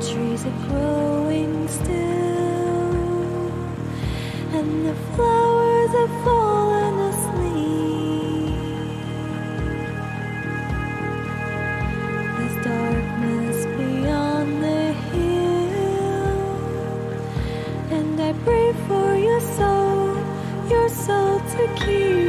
trees are growing still, and the flowers have fallen asleep. There's darkness beyond the hill, and I pray for your soul to keep.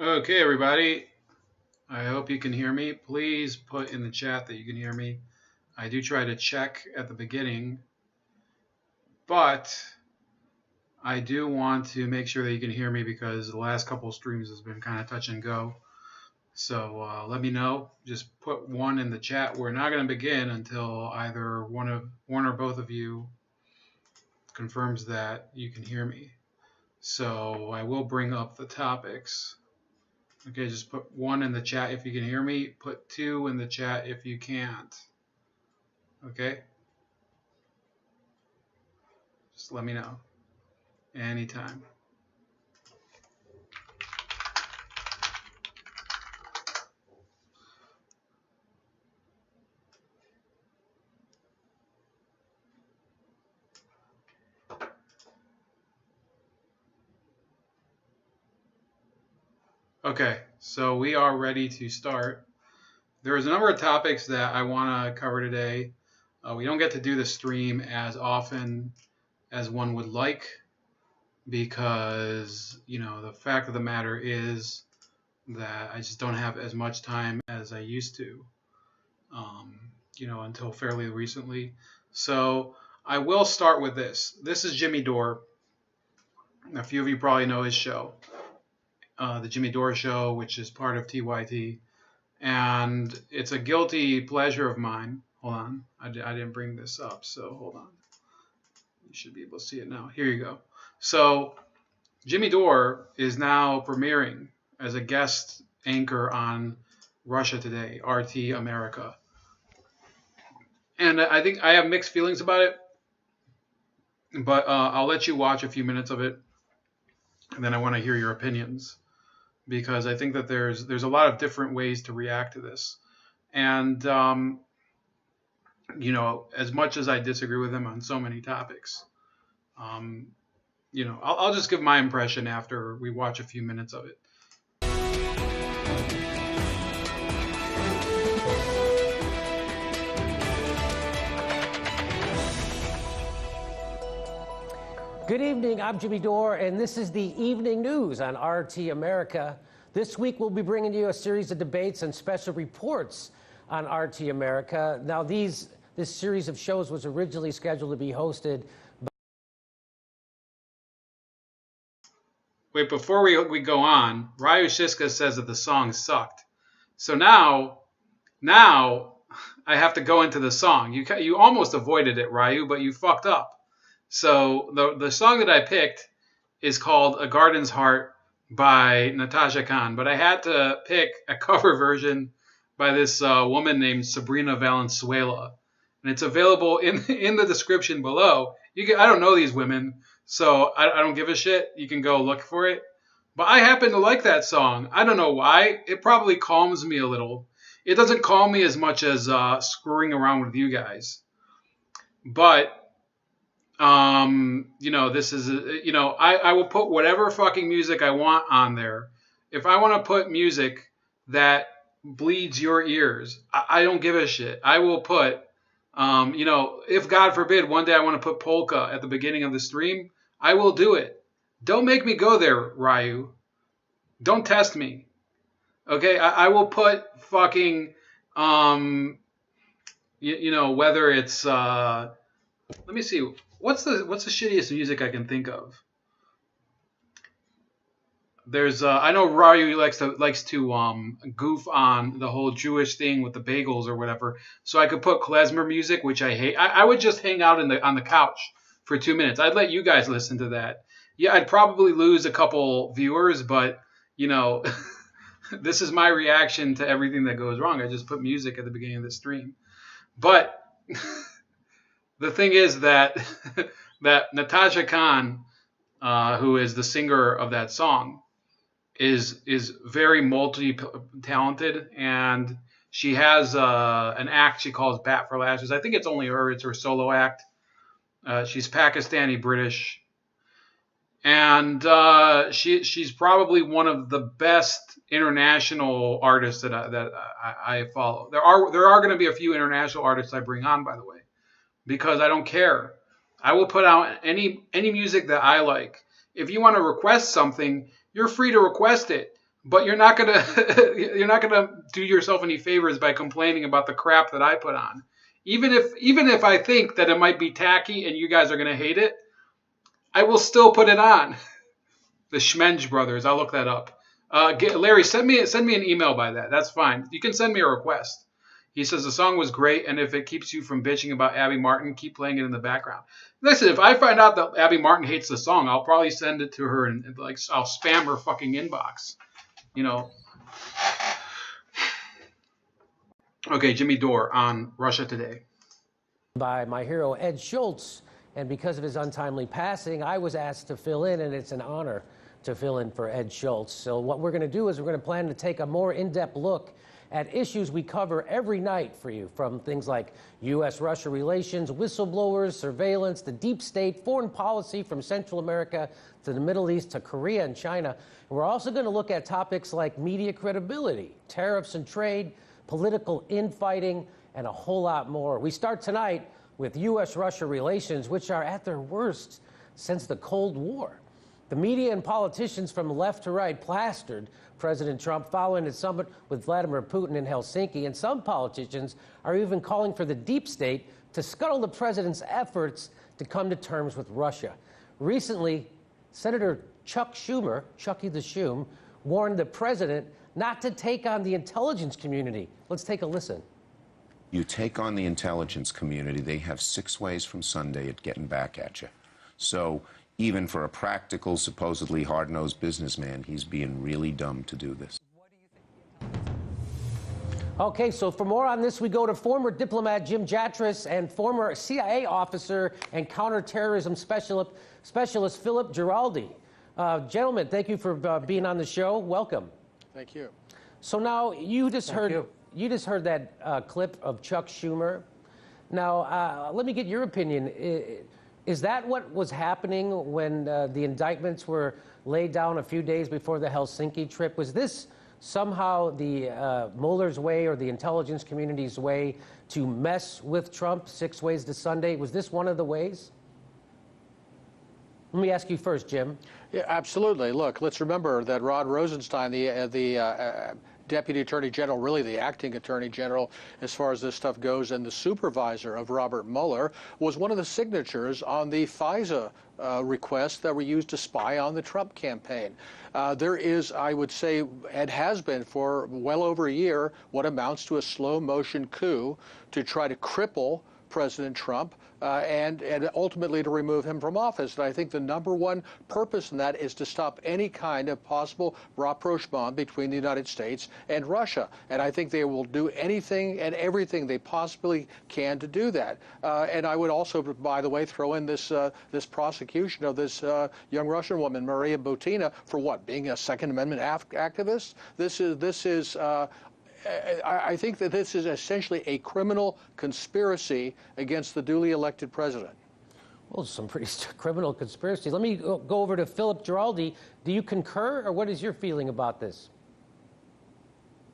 Okay, everybody. I hope you can hear me. Please put in the chat that you can hear me. I do try to check at the beginning, but I do want to make sure that you can hear me because the last couple of streams has been kind of touch and go. So let me know. Just put one in the chat. We're not going to begin until either one or both of you confirms that you can hear me. So I will bring up the topics. Okay, just put one in the chat if you can hear me. Put two in the chat if you can't. Okay? Just let me know. Anytime. Okay, so we are ready to start. There's a number of topics that I want to cover today. We don't get to do the stream as often as one would like because, the fact of the matter is that I just don't have as much time as I used to, until fairly recently. So I will start with this. This is Jimmy Dore. A few of you probably know his show, the Jimmy Dore Show, which is part of TYT. And it's a guilty pleasure of mine. Hold on. I didn't bring this up, so hold on. You should be able to see it now. Here you go. So Jimmy Dore is now premiering as a guest anchor on Russia Today, RT America. And I think I have mixed feelings about it, but I'll let you watch a few minutes of it, and then I want to hear your opinions, because I think that there's a lot of different ways to react to this. And, as much as I disagree with him on so many topics, I'll just give my impression after we watch a few minutes of it. Good evening, I'm Jimmy Dore, and this is the Evening News on RT America. This week we'll be bringing you a series of debates and special reports on RT America. Now this series of shows was originally scheduled to be hosted by... Wait, before we go on, Ryu Shiska says that the song sucked. So now I have to go into the song. You almost avoided it, Ryu, but you fucked up. So the song that I picked is called A Garden's Heart by Natasha Khan, but I had to pick a cover version by this woman named Sabrina Valenzuela, and it's available in the description below. I don't know these women, so I don't give a shit. You can go look for it. But I happen to like that song. I don't know why. It probably calms me a little. It doesn't calm me as much as screwing around with you guys. But this is, I will put whatever fucking music I want on there. If I want to put music that bleeds your ears, I don't give a shit. I will put, if God forbid one day I want to put polka at the beginning of the stream, I will do it. Don't make me go there, Ryu. Don't test me. Okay, I will put fucking, whether it's, let me see. What's the shittiest music I can think of? There's I know Ryu likes to goof on the whole Jewish thing with the bagels or whatever. So I could put klezmer music, which I hate. I would just hang out on the couch for 2 minutes. I'd let you guys listen to that. Yeah, I'd probably lose a couple viewers, but this is my reaction to everything that goes wrong. I just put music at the beginning of the stream. But the thing is that Natasha Khan, who is the singer of that song, is very multi-talented, and she has an act she calls Bat for Lashes. I think it's only her. It's her solo act. She's Pakistani British, and she's probably one of the best international artists that I follow. There are going to be a few international artists I bring on, by the way, because I don't care. I will put out any music that I like. If you want to request something, you're free to request it, but you're not gonna do yourself any favors by complaining about the crap that I put on. Even if I think that it might be tacky and you guys are gonna hate it, I will still put it on. The Schmenge brothers, I'll look that up. Larry, send me an email by that. That's fine. You can send me a request. He says the song was great, and if it keeps you from bitching about Abby Martin, keep playing it in the background. Listen, if I find out that Abby Martin hates the song, I'll probably send it to her and I'll spam her fucking inbox. Okay, Jimmy Dore on Russia Today. By my hero, Ed Schultz. And because of his untimely passing, I was asked to fill in, and it's an honor to fill in for Ed Schultz. So what we're going to do is we're going to plan to take a more in-depth look at issues we cover every night for you, from things like U.S.-Russia relations, whistleblowers, surveillance, the deep state, foreign policy from Central America to the Middle East to Korea and China. And we're also going to look at topics like media credibility, tariffs and trade, political infighting, and a whole lot more. We start tonight with U.S.-Russia relations, which are at their worst since the Cold War. The media and politicians from left to right plastered President Trump following his summit with Vladimir Putin in Helsinki, and some politicians are even calling for the deep state to scuttle the president's efforts to come to terms with Russia. Recently, Senator Chuck Schumer, Chucky the Schum, warned the president not to take on the intelligence community. Let's take a listen. You take on the intelligence community, they have 6 ways from Sunday at getting back at you. So even for a practical, supposedly hard-nosed businessman, he's being really dumb to do this. Okay, so for more on this, we go to former diplomat Jim Jatras and former CIA officer and counterterrorism specialist Philip Giraldi. Gentlemen, thank you for being on the show. Welcome. Thank you. So now you just heard that clip of Chuck Schumer. Now, let me get your opinion. Is that what was happening when the indictments were laid down a few days before the Helsinki trip? Was this somehow the Mueller's way or the intelligence community's way to mess with Trump, 6 ways to Sunday? Was this one of the ways? Let me ask you first, Jim. Yeah, absolutely. Look, let's remember that Rod Rosenstein, the Deputy Attorney General, really the acting Attorney General as far as this stuff goes, and the supervisor of Robert Mueller, was one of the signatures on the FISA requests that were used to spy on the Trump campaign. There is, I would say, and has been for well over a year, what amounts to a slow motion coup to try to cripple President Trump, and ultimately to remove him from office. And I think the number one purpose in that is to stop any kind of possible rapprochement between the United States and Russia. And I think they will do anything and everything they possibly can to do that. And I would also, by the way, throw in this this prosecution of this young Russian woman, Maria Butina, for what, being a Second Amendment activist. I think that this is essentially a criminal conspiracy against the duly elected president. Well, some pretty criminal conspiracy. Let me go over to Philip Giraldi. Do you concur, or what is your feeling about this?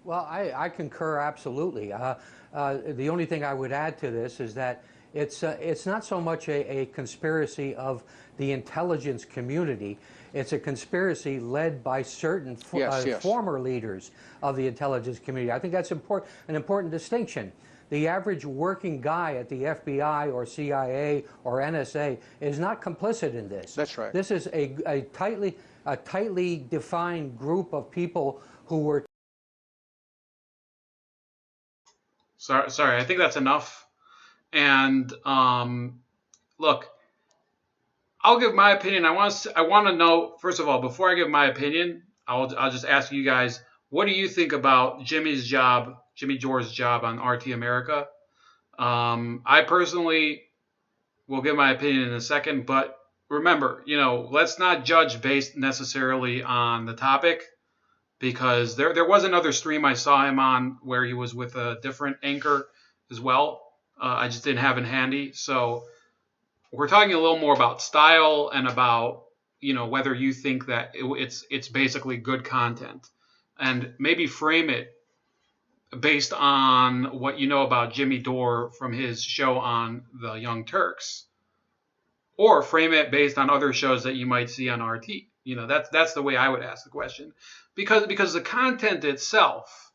Well, I concur absolutely. The only thing I would add to this is that it's not so much a conspiracy of the intelligence community. It's a conspiracy led by certain former leaders of the intelligence community. I think that's an important distinction. The average working guy at the FBI or CIA or NSA is not complicit in this. That's right. This is a tightly defined group of people who were. Sorry, I think that's enough. And look, I'll give my opinion. I want to know, first of all, before I give my opinion, I'll just ask you guys, what do you think about Jimmy Dore's job on RT America? I personally will give my opinion in a second, but remember, let's not judge based necessarily on the topic, because there was another stream I saw him on where he was with a different anchor as well. I just didn't have it handy. So we're talking a little more about style and about, whether you think that it's basically good content, and maybe frame it based on what you know about Jimmy Dore from his show on the Young Turks, or frame it based on other shows that you might see on RT. That's the way I would ask the question, because the content itself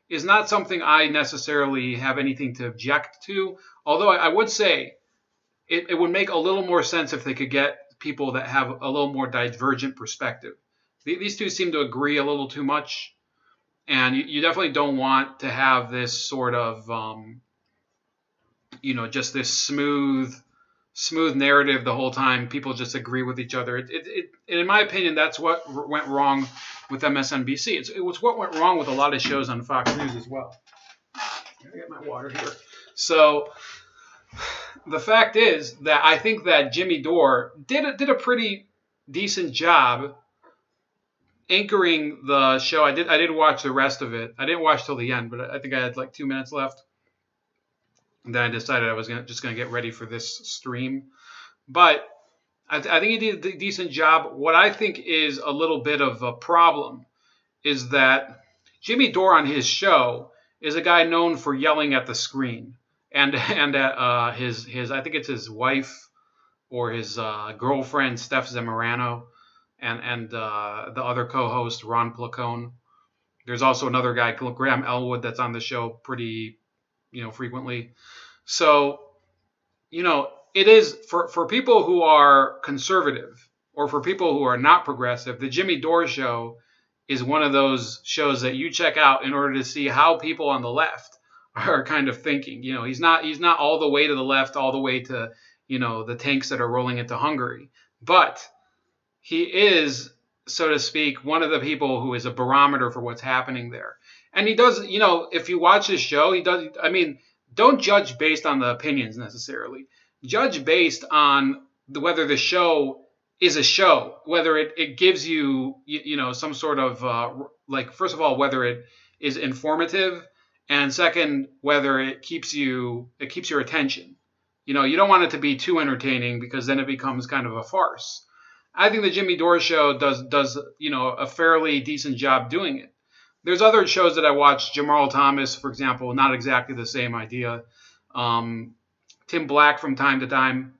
is not something I necessarily have anything to object to. Although I would say it would make a little more sense if they could get people that have a little more divergent perspective. These two seem to agree a little too much, and you definitely don't want to have this sort of, just this smooth narrative the whole time. People just agree with each other. In my opinion, that's what went wrong with MSNBC. It was what went wrong with a lot of shows on Fox News as well. I get my water here. So the fact is that I think that Jimmy Dore did a pretty decent job anchoring the show. I did watch the rest of it. I didn't watch till the end, but I think I had like 2 minutes left. And then I decided I was just going to get ready for this stream. But I think he did a decent job. What I think is a little bit of a problem is that Jimmy Dore on his show is a guy known for yelling at the screen and at his I think it's his wife or his girlfriend, Steph Zamorano, and the other co-host, Ron Placone. There's also another guy, Graham Elwood, that's on the show pretty frequently. So, it is for people who are conservative or for people who are not progressive, the Jimmy Dore show is one of those shows that you check out in order to see how people on the left are kind of thinking. He's not all the way to the left, all the way to, the tanks that are rolling into Hungary, but he is, so to speak, one of the people who is a barometer for what's happening there. And he does, if you watch his show, he does, don't judge based on the opinions necessarily. Judge based on whether the show is a show, whether it gives you, some sort of, first of all, whether it is informative, and second, whether it keeps your attention. You don't want it to be too entertaining, because then it becomes kind of a farce. I think the Jimmy Dore show does a fairly decent job doing it. There's other shows that I watch, Jamal Thomas, for example, not exactly the same idea. Tim Black from time to time,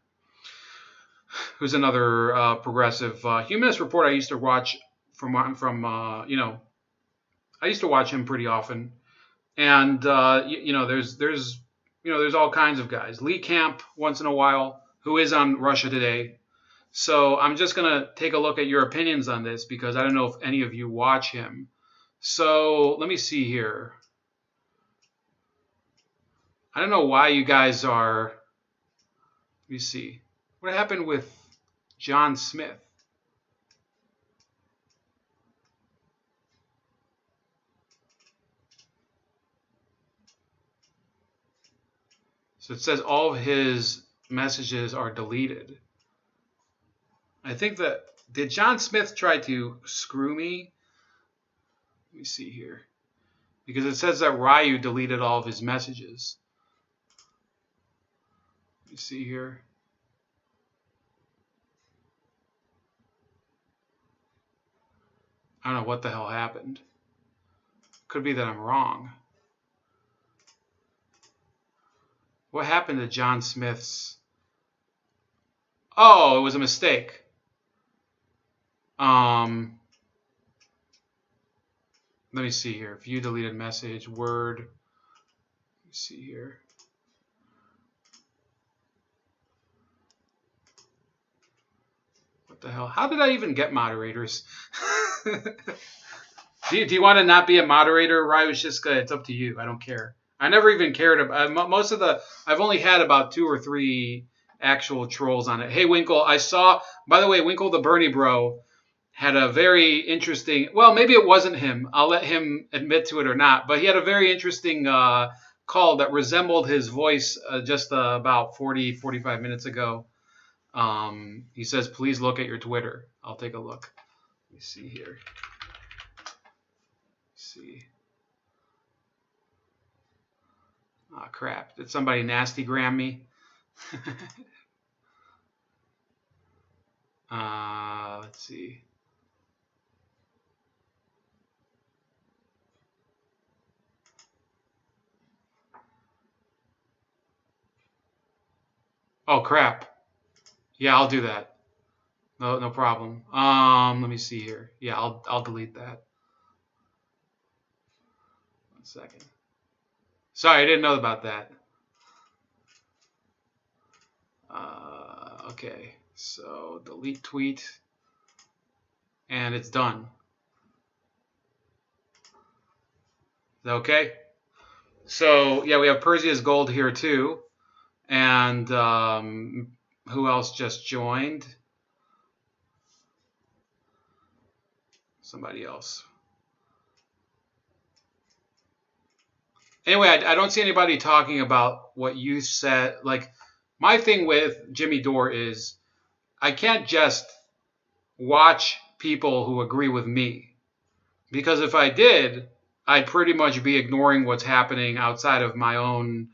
who's another progressive. Humanist Report I used to watch I used to watch him pretty often. And, there's all kinds of guys. Lee Camp once in a while, who is on Russia Today. So I'm just going to take a look at your opinions on this, because I don't know if any of you watch him. So let me see here. I don't know why you guys are me see. What happened with John Smith? So it says all of his messages are deleted. I think that, did John Smith try to screw me? Let me see here. Because it says that Ryu deleted all of his messages. Let me see here. I don't know what the hell happened. Could be that I'm wrong. What happened to John Smith's? Oh, it was a mistake. Let me see here. View deleted message, Word. Let me see here. What the hell? How did I even get moderators? Do you want to not be a moderator, Ryu Shiska? It's up to you. I don't care. I never even cared about most of the. I've only had about 2 or 3 actual trolls on it. Hey, Winkle, I saw. By the way, Winkle the Bernie Bro had a very interesting. Well, maybe it wasn't him. I'll let him admit to it or not. But he had a very interesting call that resembled his voice just about 45 minutes ago. He says, "Please look at your Twitter." I'll take a look. Let me see here. See. Oh, crap. Did somebody nasty gram me? Let's see. Oh, crap. Yeah, I'll do that. No problem. Let me see here. Yeah, I'll delete that. 1 second. Sorry, I didn't know about that. Okay, so delete tweet, and it's done. Is that okay? So yeah, we have Perseus Gold here too, and who else just joined? Somebody else. Anyway, I don't see anybody talking about what you said. Like, my thing with Jimmy Dore is I can't just watch people who agree with me. Because if I did, I'd pretty much be ignoring what's happening outside of my own,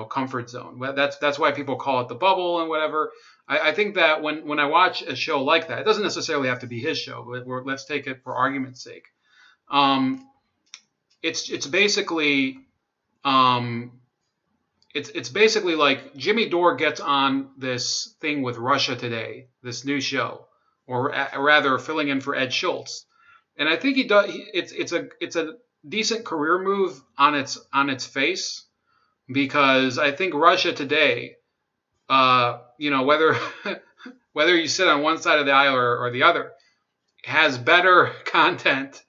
comfort zone. That's why people call it the bubble and whatever. I think that when I watch a show like that, it doesn't necessarily have to be his show, but let's take it for argument's sake. It's basically it's basically like Jimmy Dore gets on this thing with Russia Today, this new show, or rather filling in for Ed Schultz, and I think he does. It's a decent career move on its face, because I think Russia Today, whether whether you sit on one side of the aisle or the other, has better content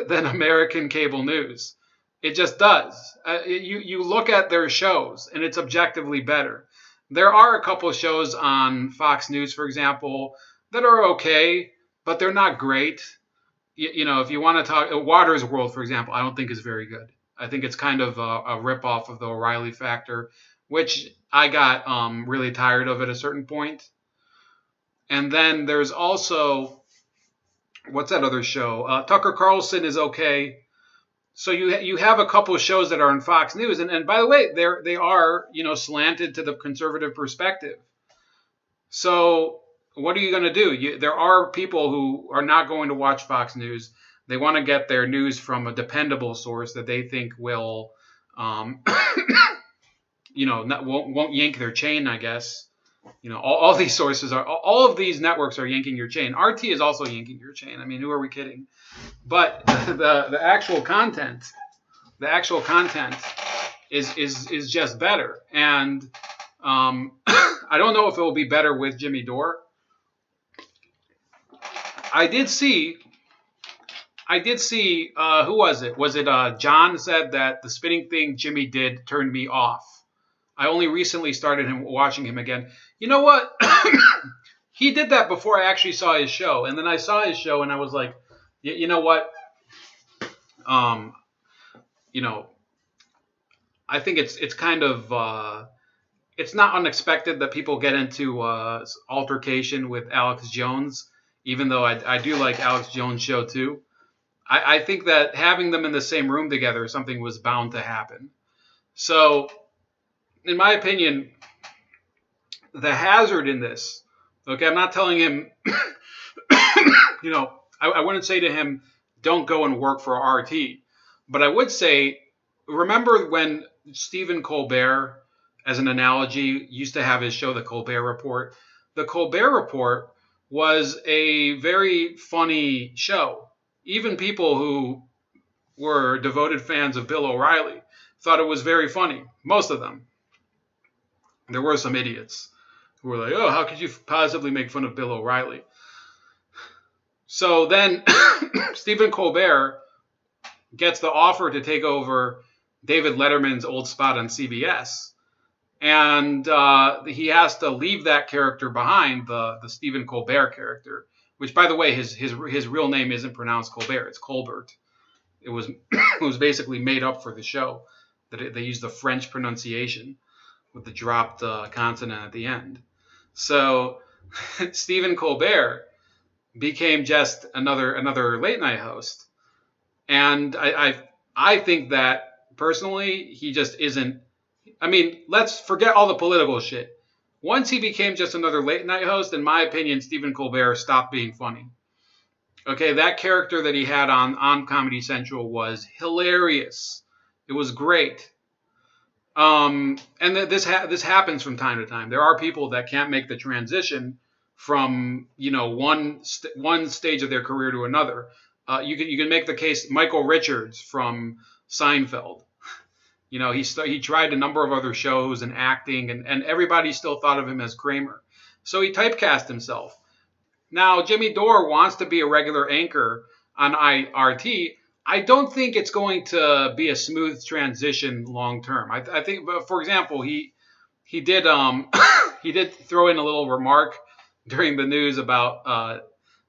than American cable news. It just does. You look at their shows, and it's objectively better. There are a couple of shows on Fox News, for example, that are okay, but they're not great. If you want to talk, Water's World, for example, I don't think is very good. I think it's kind of a ripoff of the O'Reilly Factor, which I got really tired of at a certain point. And then there's also, what's that other show? Tucker Carlson is okay. So you have a couple of shows that are on Fox News, and by the way, they are slanted to the conservative perspective. So what are you going to do? There are people who are not going to watch Fox News. They want to get their news from a dependable source that they think will, won't yank their chain, I guess. All these sources all of these networks are yanking your chain. RT is also yanking your chain. I mean, who are we kidding? But the actual content is just better. And I don't know if it will be better with Jimmy Dore. I did see, who was it? Was it John said that the spinning thing Jimmy did turned me off? I only recently started watching him again. You know what? He did that before I actually saw his show, and then I saw his show, and I was like, you know what? Um, you know, I think it's kind of it's not unexpected that people get into altercation with Alex Jones, even though I do like Alex Jones' show too. I think that having them in the same room together, something was bound to happen. So, in my opinion, the hazard in this, okay, I'm not telling him, I wouldn't say to him, don't go and work for RT. But I would say, remember when Stephen Colbert, as an analogy, used to have his show, The Colbert Report? The Colbert Report was a very funny show. Even people who were devoted fans of Bill O'Reilly thought it was very funny. Most of them. There were some idiots who were like, oh, how could you possibly make fun of Bill O'Reilly? So then Stephen Colbert gets the offer to take over David Letterman's old spot on CBS. And he has to leave that character behind, the Stephen Colbert character, which, by the way, his real name isn't pronounced Colbert. It's Colbert. It was it was basically made up for the show. They used the French pronunciation with the dropped consonant at the end. So Stephen Colbert became just another late night host, and I think that personally he just isn't. I mean, let's forget all the political shit. Once he became just another late night host, in my opinion, Stephen Colbert stopped being funny. Okay, that character that he had on Comedy Central was hilarious. It was great. And this happens from time to time. There are people that can't make the transition from one stage of their career to another. You can make the case Michael Richards from Seinfeld. He tried a number of other shows and acting, and everybody still thought of him as Kramer. So he typecast himself. Now, Jimmy Dore wants to be a regular anchor on IRT. I don't think it's going to be a smooth transition long term. I think, for example, he did he did throw in a little remark during the news about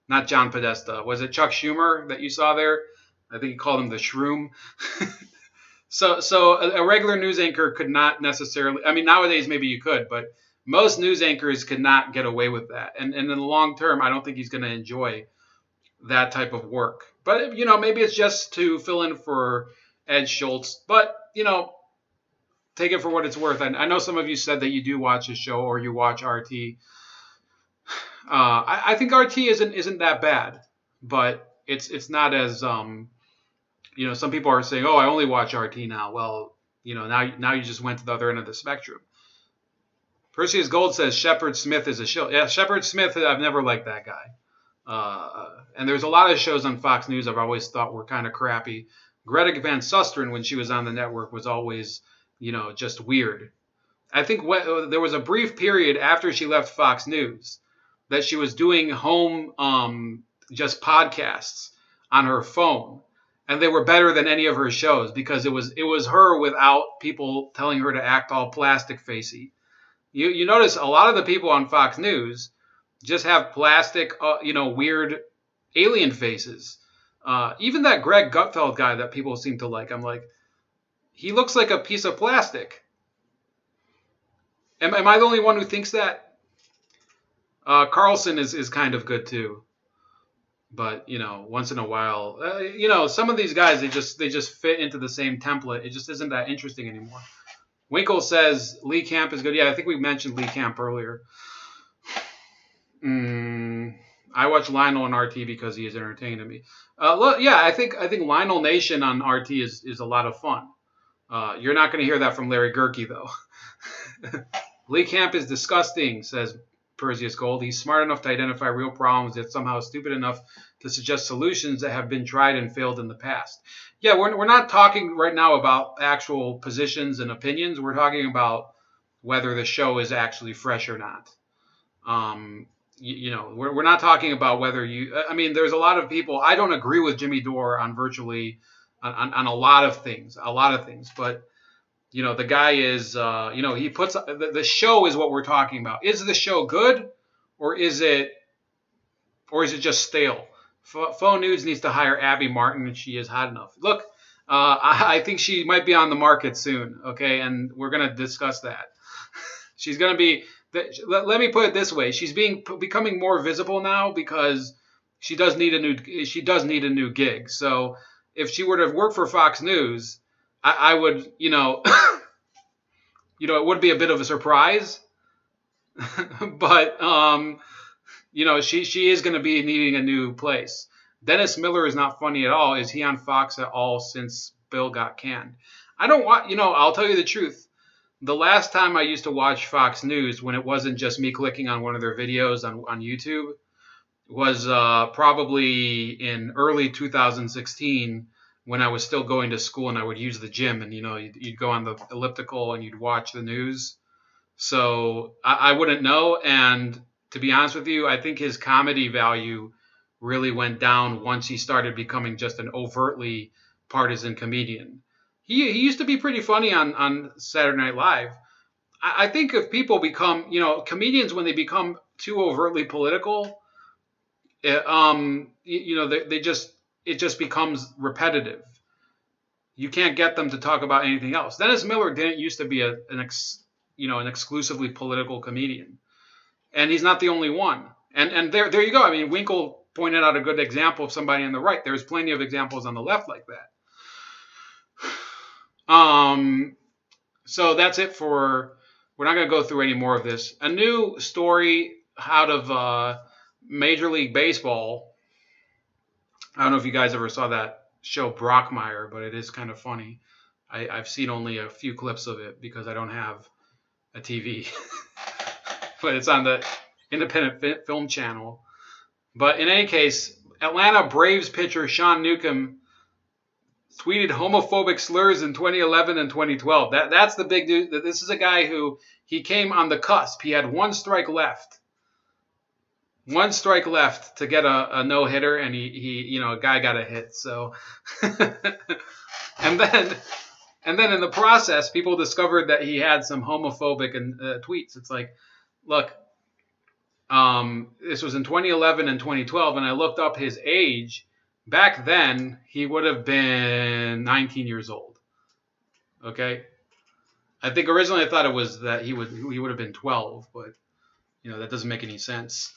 not John Podesta. Was it Chuck Schumer that you saw there? I think he called him the Shroom. So a regular news anchor could not necessarily. I mean, nowadays maybe you could, but most news anchors could not get away with that. And in the long term, I don't think he's going to enjoy that type of work. But, maybe it's just to fill in for Ed Schultz. But, take it for what it's worth. I know some of you said that you do watch his show or you watch RT. I think RT isn't that bad, but it's not as some people are saying, oh, I only watch RT now. Well, now you just went to the other end of the spectrum. Perseus Gold says Shepard Smith is a shill. Yeah, Shepard Smith, I've never liked that guy. And there's a lot of shows on Fox News I've always thought were kind of crappy. Greta Van Susteren, when she was on the network, was always, just weird. I think there was a brief period after she left Fox News that she was doing home just podcasts on her phone. And they were better than any of her shows because it was her without people telling her to act all plastic facey. You notice a lot of the people on Fox News just have plastic, weird alien faces. Even that Greg Gutfeld guy that people seem to like, I'm like, he looks like a piece of plastic. Am I the only one who thinks that? Carlson is kind of good too. But, once in a while, some of these guys, they just fit into the same template. It just isn't that interesting anymore. Winkle says Lee Camp is good. Yeah, I think we mentioned Lee Camp earlier. I watch Lionel on RT because he is entertaining to me. I think Lionel Nation on RT is a lot of fun. You're not going to hear that from Larry Gerke, though. Lee Camp is disgusting, says Perseus Gold. He's smart enough to identify real problems, yet somehow stupid enough to suggest solutions that have been tried and failed in the past. Yeah, we're not talking right now about actual positions and opinions. We're talking about whether the show is actually fresh or not. We're not talking about whether there's a lot of people. I don't agree with Jimmy Dore on virtually on a lot of things, but The guy is, he puts the show is what we're talking about. Is the show good, or is it just stale? Faux News needs to hire Abby Martin, and she is hot enough. Look, I think she might be on the market soon. Okay, and we're gonna discuss that. She's gonna be. Let me put it this way: she's becoming more visible now because she does need a new gig. So if she were to work for Fox News, I would, it would be a bit of a surprise, but she is going to be needing a new place. Dennis Miller is not funny at all. Is he on Fox at all since Bill got canned? I don't want, I'll tell you the truth. The last time I used to watch Fox News, when it wasn't just me clicking on one of their videos on YouTube, was probably in early 2016 when I was still going to school and I would use the gym, and you'd go on the elliptical and you'd watch the news. So I wouldn't know, and to be honest with you, I think his comedy value really went down once he started becoming just an overtly partisan comedian. He used to be pretty funny on Saturday Night Live. I think if people become, comedians, when they become too overtly political, it just becomes repetitive. You can't get them to talk about anything else. Dennis Miller didn't used to be an exclusively political comedian, and he's not the only one. And there you go. I mean, Winkle pointed out a good example of somebody on the right. There's plenty of examples on the left like that. So that's it for. We're not going to go through any more of this. A new story out of Major League Baseball. I don't know if you guys ever saw that show Brockmire, but it is kind of funny. I've seen only a few clips of it because I don't have a TV. But it's on the independent film channel. But in any case, Atlanta Braves pitcher Sean Newcomb tweeted homophobic slurs in 2011 and 2012. That's the big news. This is a guy who he came on the cusp. He had one strike left to get a no-hitter, and he a guy got a hit. So, and then in the process, people discovered that he had some homophobic tweets. It's like, look, this was in 2011 and 2012, and I looked up his age. Back then, he would have been 19 years old. Okay, I think originally I thought it was that he would have been 12, but that doesn't make any sense.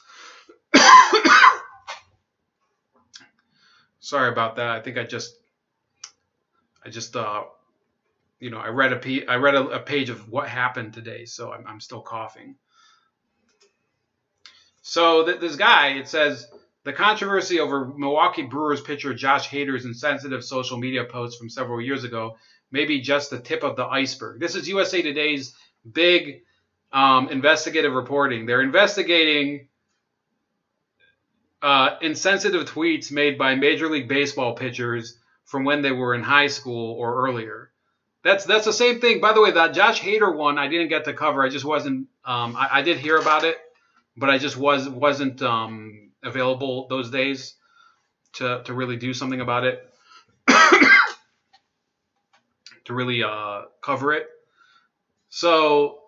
Sorry about that. I think I read a page of what happened today, so I'm still coughing. So this guy, it says, the controversy over Milwaukee Brewers pitcher Josh Hader's insensitive social media posts from several years ago may be just the tip of the iceberg. This is USA Today's big investigative reporting. They're investigating insensitive tweets made by Major League Baseball pitchers from when they were in high school or earlier. That's the same thing. By the way, that Josh Hader one I didn't get to cover. I just wasn't. I did hear about it, but I just wasn't available those days to really do something about it, to really cover it. So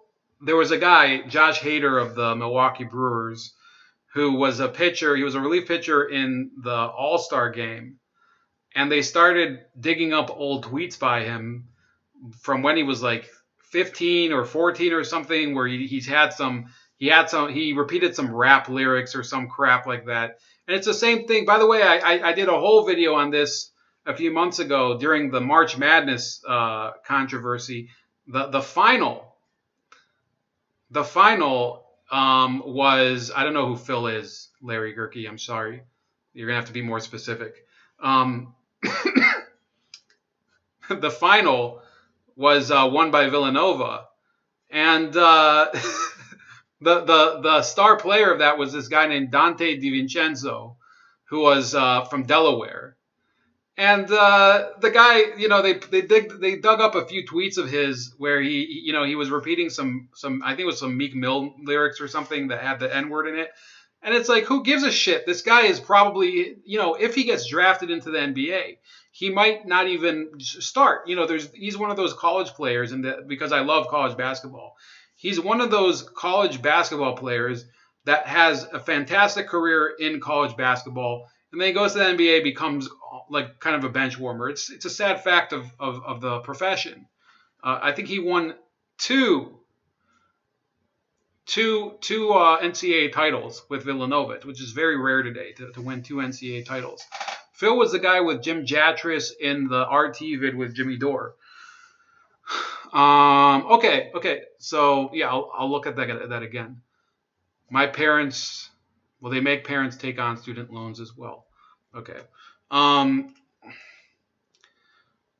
there was a guy, Josh Hader of the Milwaukee Brewers, who was a pitcher. He was a relief pitcher in the All-Star game, and they started digging up old tweets by him from when he was like 15 or 14 or something, where he repeated some rap lyrics or some crap like that. And it's the same thing. By the way, I did a whole video on this a few months ago during the March Madness controversy. The final was, I don't know who Phil is, Larry Gerke. I'm sorry. You're going to have to be more specific. The final was won by Villanova. And the star player of that was this guy named Dante DiVincenzo, who was from Delaware. And the guy, they dug up a few tweets of his where he was repeating some I think it was some Meek Mill lyrics or something that had the N-word in it. And it's like, who gives a shit? This guy is probably, if he gets drafted into the NBA, he might not even start. He's one of those college players, because I love college basketball. He's one of those college basketball players that has a fantastic career in college basketball, and then he goes to the NBA, becomes like kind of a bench warmer. It's a sad fact of the profession. I think he won two NCAA titles with Villanova, which is very rare today to win two NCAA titles. Phil was the guy with Jim Jatris in the RT vid with Jimmy Dore. Okay. So yeah, I'll look at that again. My parents, well, they make parents take on student loans as well. Okay.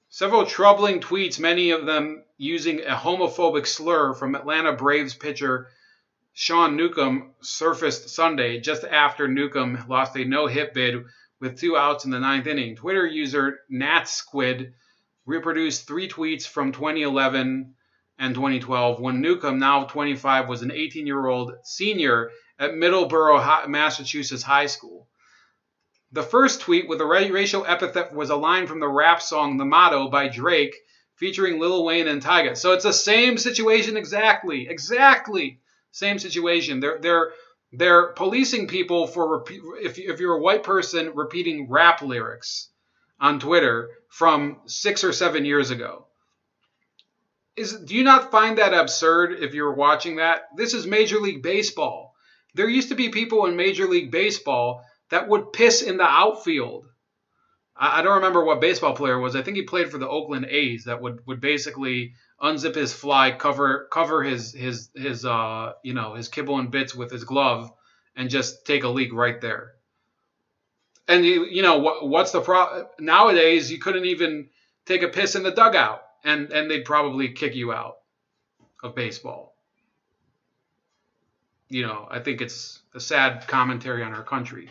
Several troubling tweets, many of them using a homophobic slur from Atlanta Braves pitcher Sean Newcomb, surfaced Sunday just after Newcomb lost a no-hit bid with 2 outs in the 9th inning. Twitter user NatSquid reproduced 3 tweets from 2011 and 2012 when Newcomb, now 25, was an 18-year-old senior at Middleborough, Massachusetts High School. The first tweet with a racial epithet was a line from the rap song The Motto by Drake featuring Lil Wayne and Tyga. So it's the same situation exactly. Same situation. They're policing people for if you're a white person repeating rap lyrics on Twitter from 6 or 7 years ago. Do you not find that absurd if you're watching that? This is Major League Baseball. There used to be people in Major League Baseball that would piss in the outfield. I don't remember what baseball player it was. I think he played for the Oakland A's that would basically unzip his fly, cover his kibble and bits with his glove, and just take a leak right there. And what's the problem? Nowadays, you couldn't even take a piss in the dugout, and they'd probably kick you out of baseball. I think it's a sad commentary on our country.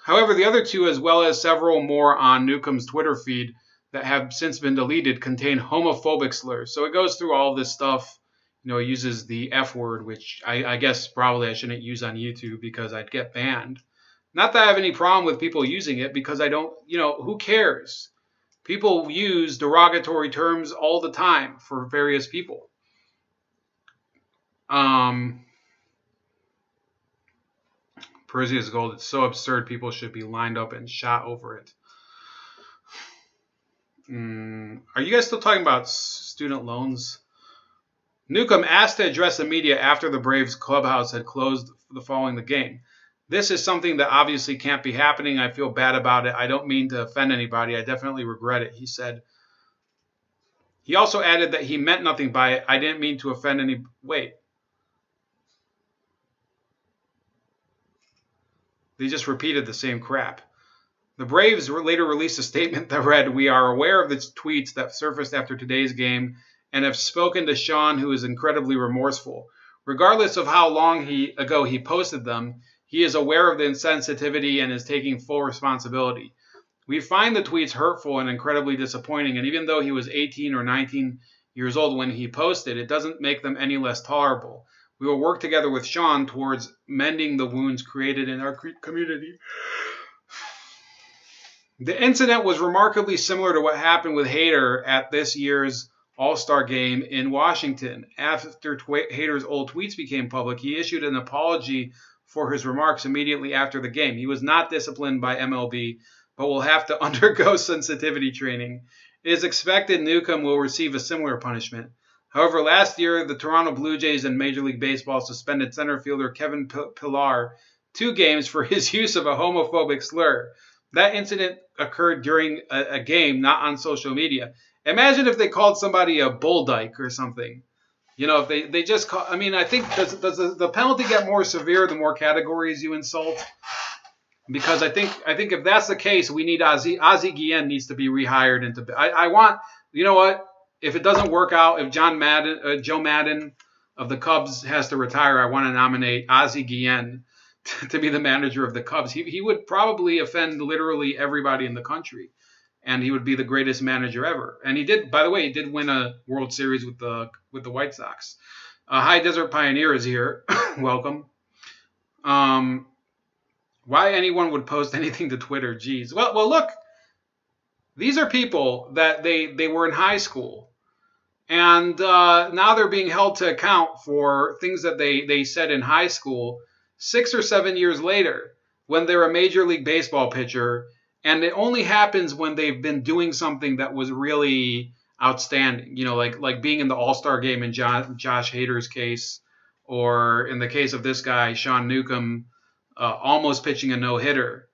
However, the other two, as well as several more on Newcomb's Twitter feed that have since been deleted, contain homophobic slurs. So it goes through all this stuff. It uses the F word, which I guess probably I shouldn't use on YouTube because I'd get banned. Not that I have any problem with people using it, because I don't, who cares? People use derogatory terms all the time for various people. Perseus Gold, it's so absurd. People should be lined up and shot over it. Are you guys still talking about student loans? Newcomb asked to address the media after the Braves clubhouse had closed following the game. This is something that obviously can't be happening. I feel bad about it. I don't mean to offend anybody. I definitely regret it, he said. He also added that he meant nothing by it. I didn't mean to offend any... Wait. They just repeated the same crap. The Braves later released a statement that read, "We are aware of the tweets that surfaced after today's game and have spoken to Sean, who is incredibly remorseful. Regardless of how long ago he posted them, he is aware of the insensitivity and is taking full responsibility. We find the tweets hurtful and incredibly disappointing, and even though he was 18 or 19 years old when he posted, it doesn't make them any less tolerable. We will work together with Sean towards mending the wounds created in our community." The incident was remarkably similar to what happened with Hader at this year's All-Star Game in Washington. After Hader's old tweets became public, he issued an apology for his remarks immediately after the game. He was not disciplined by MLB, but will have to undergo sensitivity training. It is expected Newcomb will receive a similar punishment. However, last year, the Toronto Blue Jays and Major League Baseball suspended center fielder Kevin Pillar 2 games for his use of a homophobic slur. That incident occurred during a game, not on social media. Imagine if they called somebody a bull dyke or something. If they just call... I mean, I think, does the penalty get more severe the more categories you insult? Because I think if that's the case, we need Ozzie Guillen needs to be rehired into... I want... You know what? If it doesn't work out, if Joe Madden of the Cubs has to retire, I want to nominate Ozzie Guillen to be the manager of the Cubs. He would probably offend literally everybody in the country, and he would be the greatest manager ever. And he did, by the way, he did win a World Series with the White Sox. High Desert Pioneer is here. Welcome. Why anyone would post anything to Twitter? Geez. Well, look. These are people that they were in high school, and now they're being held to account for things that they said in high school 6 or 7 years later when they're a Major League Baseball pitcher, and it only happens when they've been doing something that was really outstanding. Like being in the All-Star game in Josh Hader's case, or in the case of this guy, Sean Newcomb, almost pitching a no-hitter.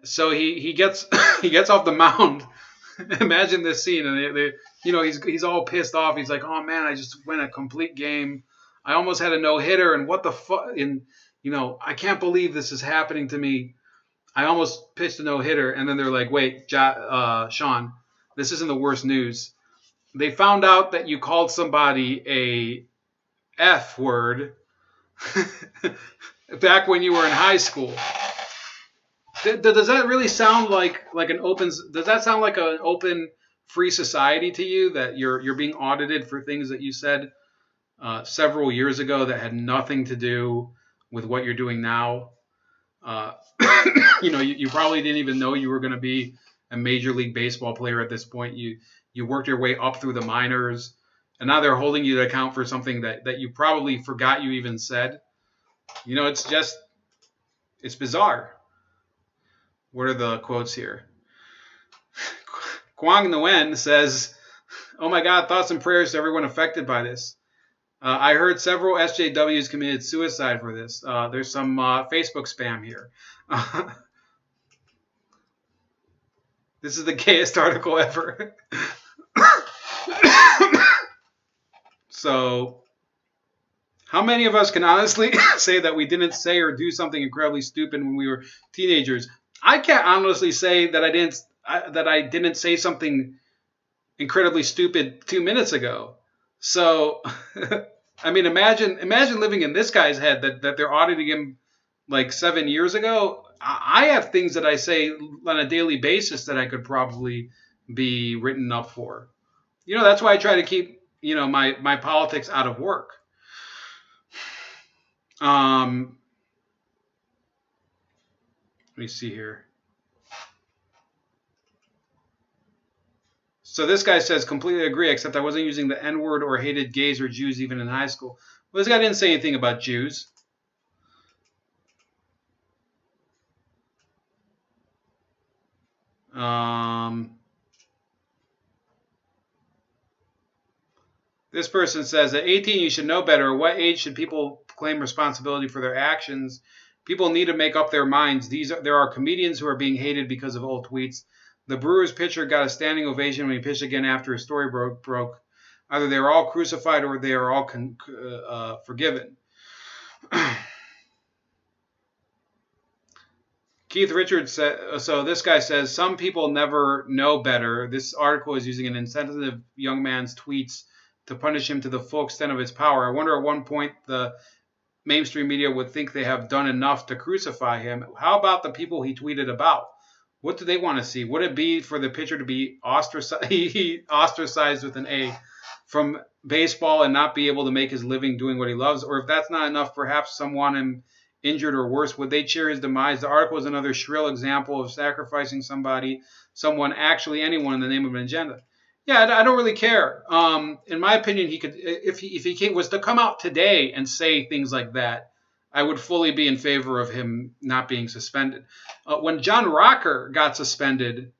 So he gets he gets off the mound. Imagine this scene, and he's all pissed off. He's like, "Oh man, I just went a complete game. I almost had a no-hitter, and what the fuck? And I can't believe this is happening to me. I almost pitched a no-hitter." And then they're like, "Wait, Sean, this isn't the worst news. They found out that you called somebody a F word back when you were in high school." Does that really sound like an open? Does that sound like an open, free society to you, that you're being audited for things that you said several years ago that had nothing to do with what you're doing now? You probably didn't even know you were going to be a Major League Baseball player at this point. You worked your way up through the minors, and now they're holding you to account for something that you probably forgot you even said. It's bizarre. What are the quotes here? Kwang Nguyen says, "Oh my God, thoughts and prayers to everyone affected by this. I heard several SJWs committed suicide for this. There's some Facebook spam here." This is the gayest article ever. So, how many of us can honestly say that we didn't say or do something incredibly stupid when we were teenagers? I can't honestly say that I didn't say something incredibly stupid 2 minutes ago. So, I mean, imagine living in this guy's head that they're auditing him like 7 years ago. I have things that I say on a daily basis that I could probably be written up for. That's why I try to keep my politics out of work. Let me see here. So this guy says, completely agree, except I wasn't using the N-word or hated gays or Jews even in high school. Well, this guy didn't say anything about Jews. This person says, at 18, you should know better. At what age should people claim responsibility for their actions? People need to make up their minds. There are comedians who are being hated because of old tweets. The Brewers pitcher got a standing ovation when he pitched again after his story broke. Either they are all crucified or they are all forgiven. Keith Richards said, so this guy says, some people never know better. This article is using an insensitive young man's tweets to punish him to the full extent of its power. I wonder at one point the mainstream media would think they have done enough to crucify him. How about the people he tweeted about? What do they want to see? Would it be for the pitcher to be ostracized with an A from baseball and not be able to make his living doing what he loves? Or if that's not enough, perhaps some want him injured or worse, would they cheer his demise? The article is another shrill example of sacrificing someone, actually anyone, in the name of an agenda. Yeah, I don't really care. In my opinion, he could, if he was to come out today and say things like that, I would fully be in favor of him not being suspended. When John Rocker got suspended,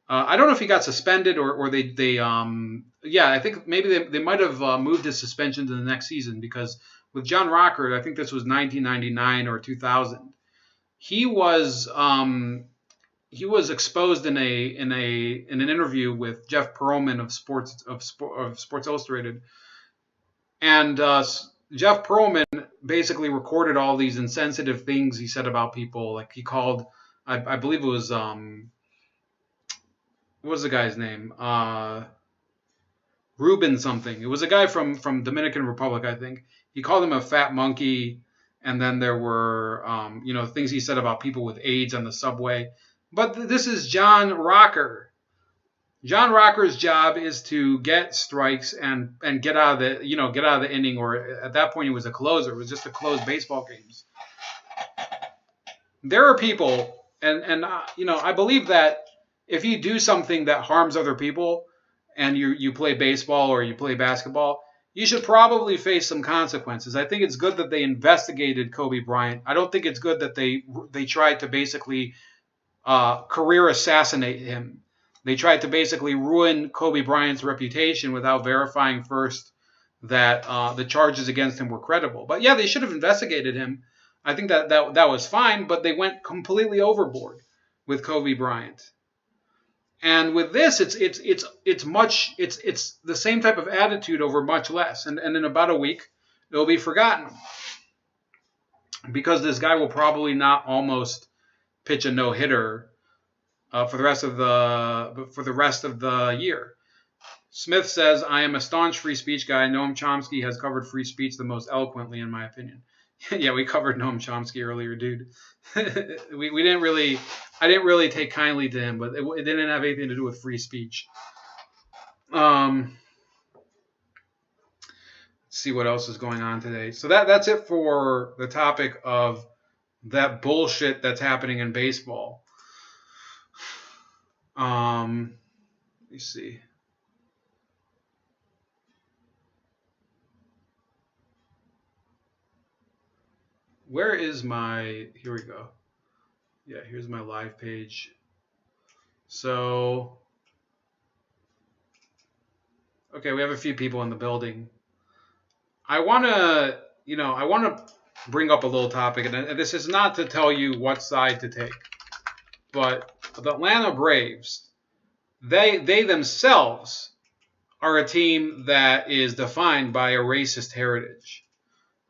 I don't know if he got suspended or they I think maybe they might have moved his suspension to the next season, because with John Rocker, I think this was 1999 or 2000, he was exposed in an interview with Jeff Pearlman of Sports Illustrated, and Jeff Pearlman basically recorded all these insensitive things he said about people. Like he called, I believe it was what was the guy's name? Ruben something. It was a guy from Dominican Republic, I think. He called him a fat monkey, and then there were things he said about people with AIDS on the subway. But this is John Rocker. John Rocker's job is to get strikes and get out of the inning, or at that point he was a closer. It was just to close baseball games. there are people, and I believe that if you do something that harms other people, and you play baseball or you play basketball, you should probably face some consequences. I think it's good that they investigated Kobe Bryant. I don't think it's good that they tried to basically career assassinate him. They tried to basically ruin Kobe Bryant's reputation without verifying first that the charges against him were credible. But yeah, they should have investigated him. I think that was fine, but they went completely overboard with Kobe Bryant. And with this, it's the same type of attitude over much less. And in about a week, it'll be forgotten because this guy will probably not almost pitch a no hitter for the rest of the year. Smith says, I am a staunch free speech guy. Noam Chomsky has covered free speech the most eloquently, in my opinion. Yeah, we covered Noam Chomsky earlier, dude. we didn't really, I didn't really take kindly to him, but it didn't have anything to do with free speech. Let's see what else is going on today. So that's it for the topic of that bullshit that's happening in baseball. Let me see. Where is my, here we go. Yeah, here's my live page. So, okay, we have a few people in the building. I want to bring up a little topic, and this is not to tell you what side to take, but the Atlanta Braves, they themselves are a team that is defined by a racist heritage.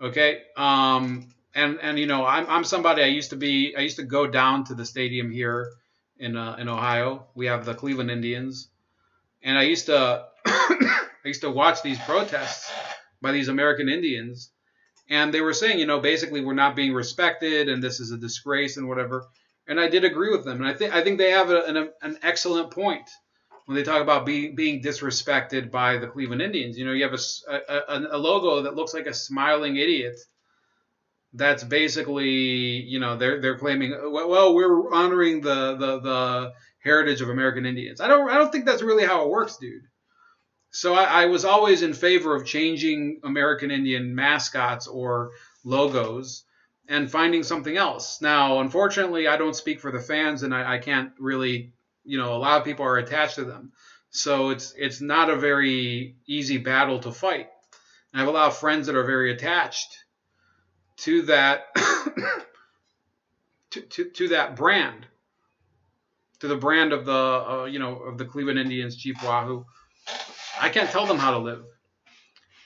Okay, and I'm somebody. I used to go down to the stadium here in Ohio. We have the Cleveland Indians, and I used to watch these protests by these American Indians, and they were saying, basically we're not being respected, and this is a disgrace and whatever. And I did agree with them, and I think they have an excellent point when they talk about being disrespected by the Cleveland Indians. You have a logo that looks like a smiling idiot. That's basically, they're claiming, well, we're honoring the heritage of American Indians. I don't think that's really how it works, dude. So I was always in favor of changing American Indian mascots or logos and finding something else. Now, unfortunately, I don't speak for the fans, and I can't really, a lot of people are attached to them. So it's not a very easy battle to fight. I have a lot of friends that are very attached to that to that brand, to the brand of the of the Cleveland Indians, Chief Wahoo. I can't tell them how to live,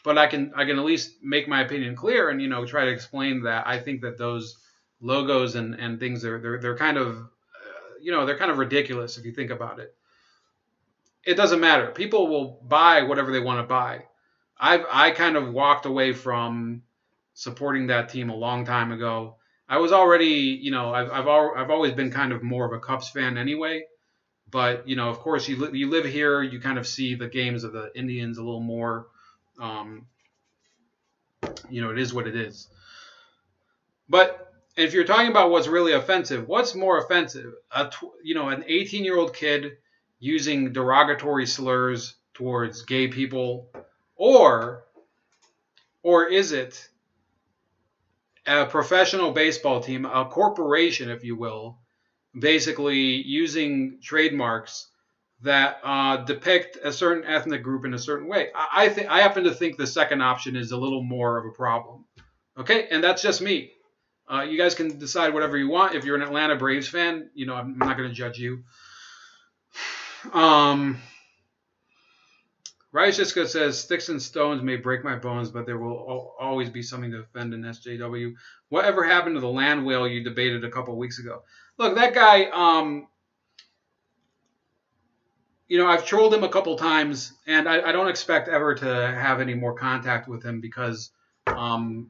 but I can at least make my opinion clear and try to explain that I think that those logos and things they're kind of they're kind of ridiculous if you think about it. It doesn't matter. People will buy whatever they want to buy. I kind of walked away from supporting that team a long time ago. I was already, I've always been kind of more of a Cubs fan anyway. But, of course, you live here, you kind of see the games of the Indians a little more. It is what it is. But if you're talking about what's really offensive, what's more offensive? An 18-year-old kid using derogatory slurs towards gay people, or is it a professional baseball team, a corporation, if you will, basically using trademarks that depict a certain ethnic group in a certain way? I happen to think the second option is a little more of a problem. Okay, and that's just me. You guys can decide whatever you want. If you're an Atlanta Braves fan, I'm not going to judge you. Rajishka says, sticks and stones may break my bones, but there will always be something to defend in SJW. Whatever happened to the land whale you debated a couple of weeks ago? Look, that guy, I've trolled him a couple times, and I don't expect ever to have any more contact with him because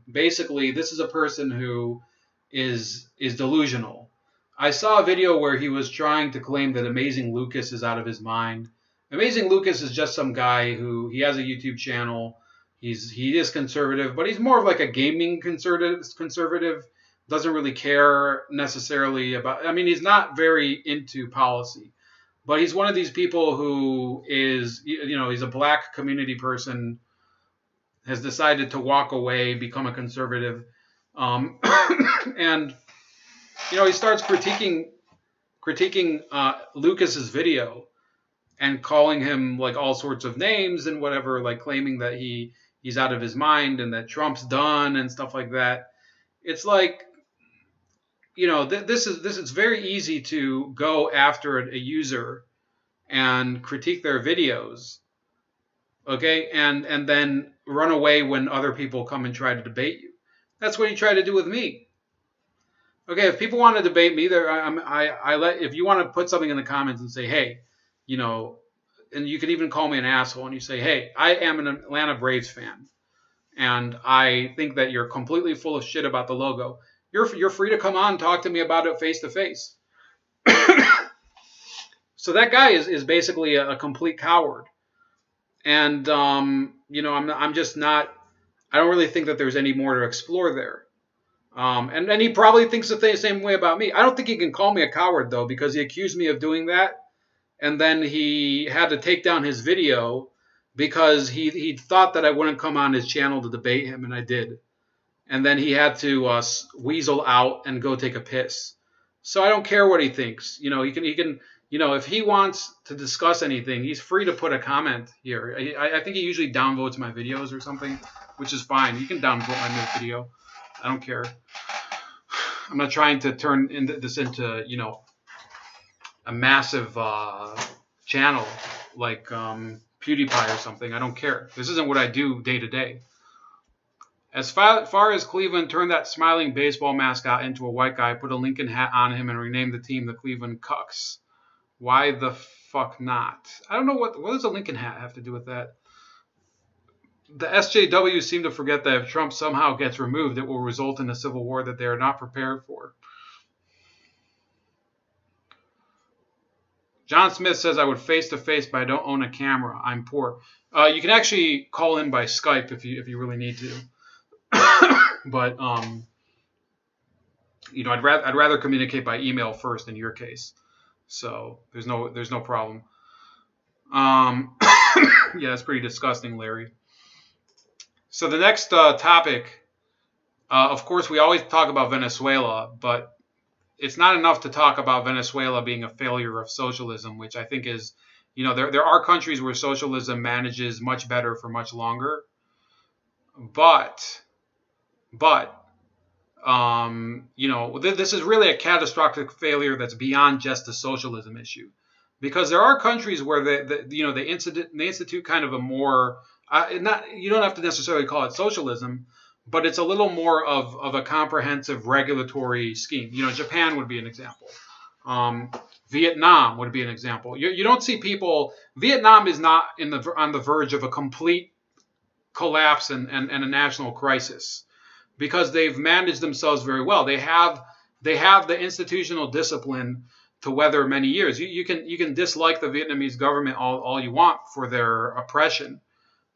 basically this is a person who is delusional. I saw a video where he was trying to claim that Amazing Lucas is out of his mind. Amazing Lucas is just some guy who, he has a YouTube channel. He is conservative, but he's more of like a gaming conservative doesn't really care necessarily about. I mean, he's not very into policy, but he's one of these people who is, he's a black community person, has decided to walk away, become a conservative, and he starts critiquing Lucas's video and calling him like all sorts of names and whatever, like claiming that he's out of his mind and that Trump's done and stuff like that. It's like, this is very easy to go after a user and critique their videos, okay, and then run away when other people come and try to debate you. That's what he tried to do with me. Okay, if people want to debate me, if you want to put something in the comments and say, hey, and you can even call me an asshole, and you say, hey, I am an Atlanta Braves fan, and I think that you're completely full of shit about the logo. You're free to come on and talk to me about it face to face. So that guy is basically a complete coward, and I'm just not. I don't really think that there's any more to explore there. And he probably thinks the same way about me. I don't think he can call me a coward, though, because he accused me of doing that. And then he had to take down his video because he thought that I wouldn't come on his channel to debate him, and I did. And then he had to weasel out and go take a piss. So I don't care what he thinks. He can if he wants to discuss anything, he's free to put a comment here. I think he usually downvotes my videos or something, which is fine. You can downvote my video. I don't care. I'm not trying to turn this into, a massive channel like PewDiePie or something. I don't care. This isn't what I do day to day. As far as Cleveland turned that smiling baseball mascot into a white guy, put a Lincoln hat on him, and renamed the team the Cleveland Cucks. Why the fuck not? I don't know what does a Lincoln hat have to do with that. The SJWs seem to forget that if Trump somehow gets removed, it will result in a civil war that they are not prepared for. John Smith says, I would face-to-face, but I don't own a camera. I'm poor. You can actually call in by Skype if you really need to. But, I'd rather communicate by email first in your case. So there's no problem. Yeah, that's pretty disgusting, Larry. So the next topic, of course, we always talk about Venezuela, but it's not enough to talk about Venezuela being a failure of socialism, which I think is, there are countries where socialism manages much better for much longer. But this is really a catastrophic failure that's beyond just the socialism issue, because there are countries where they institute kind of a more you don't have to necessarily call it socialism, but it's a little more of a comprehensive regulatory scheme. Japan would be an example. Vietnam would be an example. You don't see people. Vietnam is not on the verge of a complete collapse and a national crisis, because they've managed themselves very well. They have the institutional discipline to weather many years. You can dislike the Vietnamese government all you want for their oppression,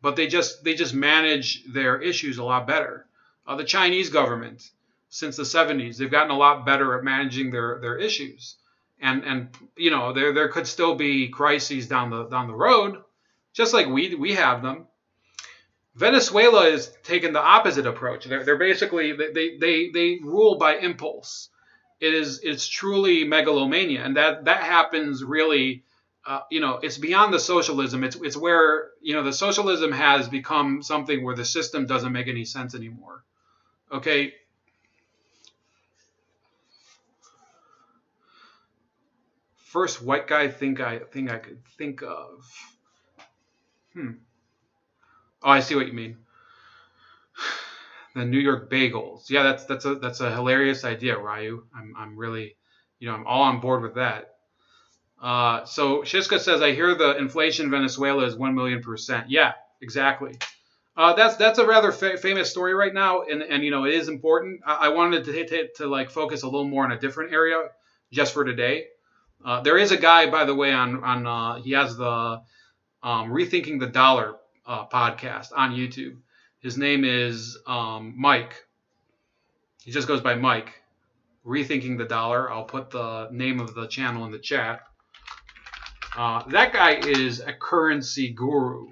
but they just manage their issues a lot better. The Chinese government, since the 70s, they've gotten a lot better at managing their issues, and there could still be crises down the road, just like we have them. Venezuela is taking the opposite approach. They're basically they rule by impulse. It's truly megalomania, and that happens really. It's beyond the socialism. It's where the socialism has become something where the system doesn't make any sense anymore. Okay. First white guy thing I could think of. Oh, I see what you mean. The New York bagels. Yeah, that's a hilarious idea, Ryu. I'm really, I'm all on board with that. So Shiska says, I hear the inflation in Venezuela is 1,000,000%. Yeah, exactly. That's a rather famous story right now, and it is important. I wanted to like focus a little more on a different area just for today. There is a guy, by the way, on he has the Rethinking the Dollar podcast on YouTube. His name is Mike. He just goes by Mike. Rethinking the Dollar. I'll put the name of the channel in the chat. That guy is a currency guru.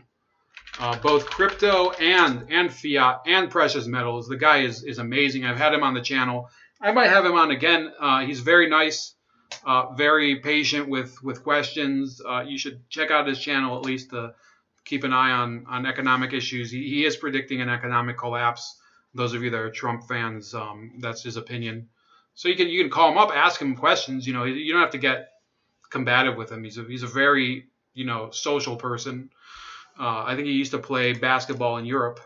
Both crypto and fiat and precious metals. The guy is amazing. I've had him on the channel. I might have him on again. He's very nice, very patient with questions. You should check out his channel at least to keep an eye on economic issues. He is predicting an economic collapse. Those of you that are Trump fans, that's his opinion. So you can call him up, ask him questions. You don't have to get combative with him. He's a very social person. I think he used to play basketball in Europe.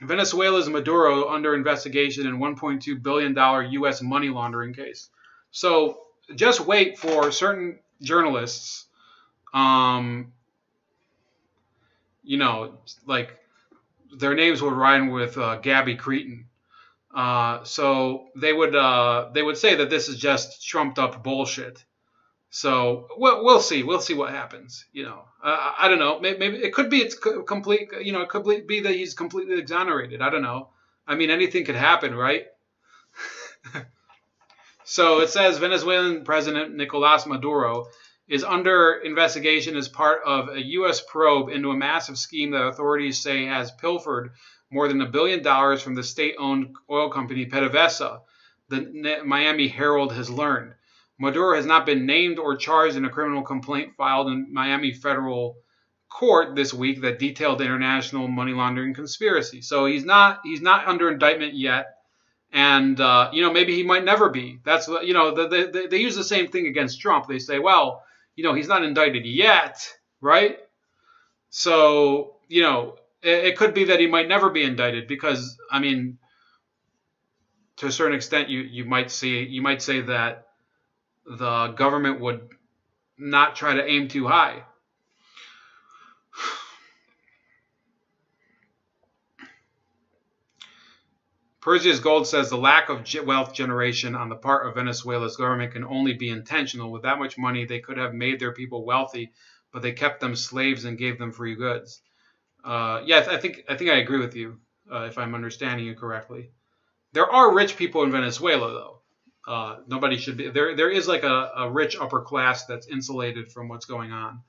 Venezuela's Maduro under investigation in $1.2 billion U.S. money laundering case. So just wait for certain journalists, like their names would rhyme with Gabby Cretin. So they would say that this is just trumped up bullshit. So we'll see. We'll see what happens. I don't know. Maybe it could be it's complete. It could be that he's completely exonerated. I don't know. I mean, anything could happen, right? So it says Venezuelan President Nicolas Maduro is under investigation as part of a U.S. probe into a massive scheme that authorities say has pilfered more than $1 billion from the state-owned oil company PDVSA, the Miami Herald has learned. Maduro has not been named or charged in a criminal complaint filed in Miami federal court this week that detailed the international money laundering conspiracy. So he's not under indictment yet, and maybe he might never be. That's they use the same thing against Trump. They say, well, he's not indicted yet, right? So it could be that he might never be indicted because I mean, to a certain extent, you might say that the government would not try to aim too high. Perseus Gold says the lack of wealth generation on the part of Venezuela's government can only be intentional. With that much money, they could have made their people wealthy, but they kept them slaves and gave them free goods. I think I agree with you, if I'm understanding you correctly. There are rich people in Venezuela, though. Nobody should be there. There is like a rich upper class that's insulated from what's going on.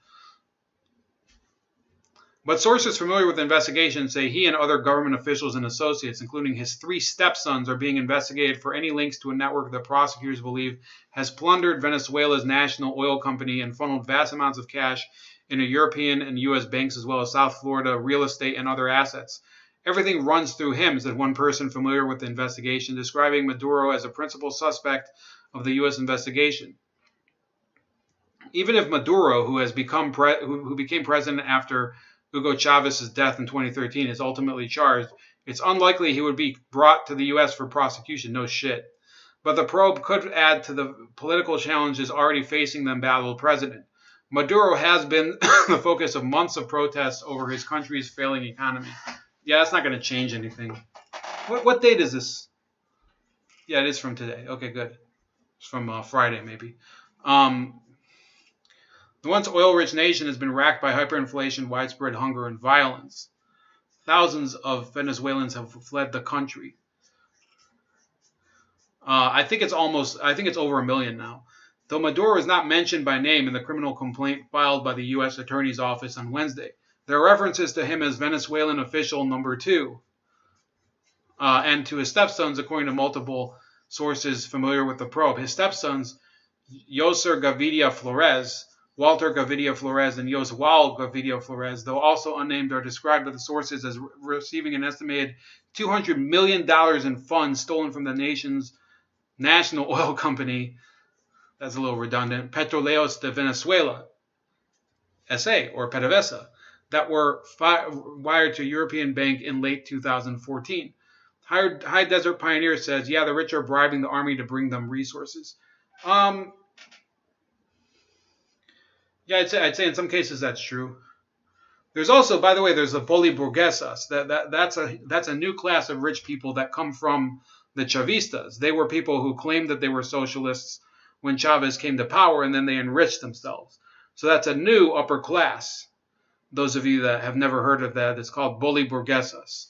But sources familiar with the investigation say he and other government officials and associates, including his 3 stepsons, are being investigated for any links to a network that prosecutors believe has plundered Venezuela's national oil company and funneled vast amounts of cash into European and U.S. banks as well as South Florida real estate and other assets. Everything runs through him, said one person familiar with the investigation, describing Maduro as a principal suspect of the U.S. investigation. Even if Maduro, who became president after Hugo Chavez's death in 2013, is ultimately charged, it's unlikely he would be brought to the U.S. for prosecution. No shit. But the probe could add to the political challenges already facing the embattled president. Maduro has been the focus of months of protests over his country's failing economy. Yeah, that's not going to change anything. What date is this? Yeah, it is from today. Okay, good. It's from Friday, maybe. The once oil-rich nation has been racked by hyperinflation, widespread hunger, and violence. Thousands of Venezuelans have fled the country. I think it's over 1 million now. Though Maduro is not mentioned by name in the criminal complaint filed by the U.S. Attorney's Office on Wednesday, there are references to him as Venezuelan official number 2 and to his stepsons, according to multiple sources familiar with the probe. His stepsons, Yoser Gavidia Flores, Walter Gavidia Flores, and Yoswal Gavidia Flores, though also unnamed, are described by the sources as receiving an estimated $200 million in funds stolen from the nation's national oil company. That's a little redundant. Petroleos de Venezuela, SA, or PDVSA, that were wired to a European bank in late 2014. High Desert Pioneer says, yeah, the rich are bribing the army to bring them resources. Yeah, I'd say in some cases that's true. There's also, by the way, there's the Boliburguesas. That's a new class of rich people that come from the Chavistas. They were people who claimed that they were socialists when Chavez came to power, and then they enriched themselves. So that's a new upper class. Those of you that have never heard of that, it's called Boliburguesas.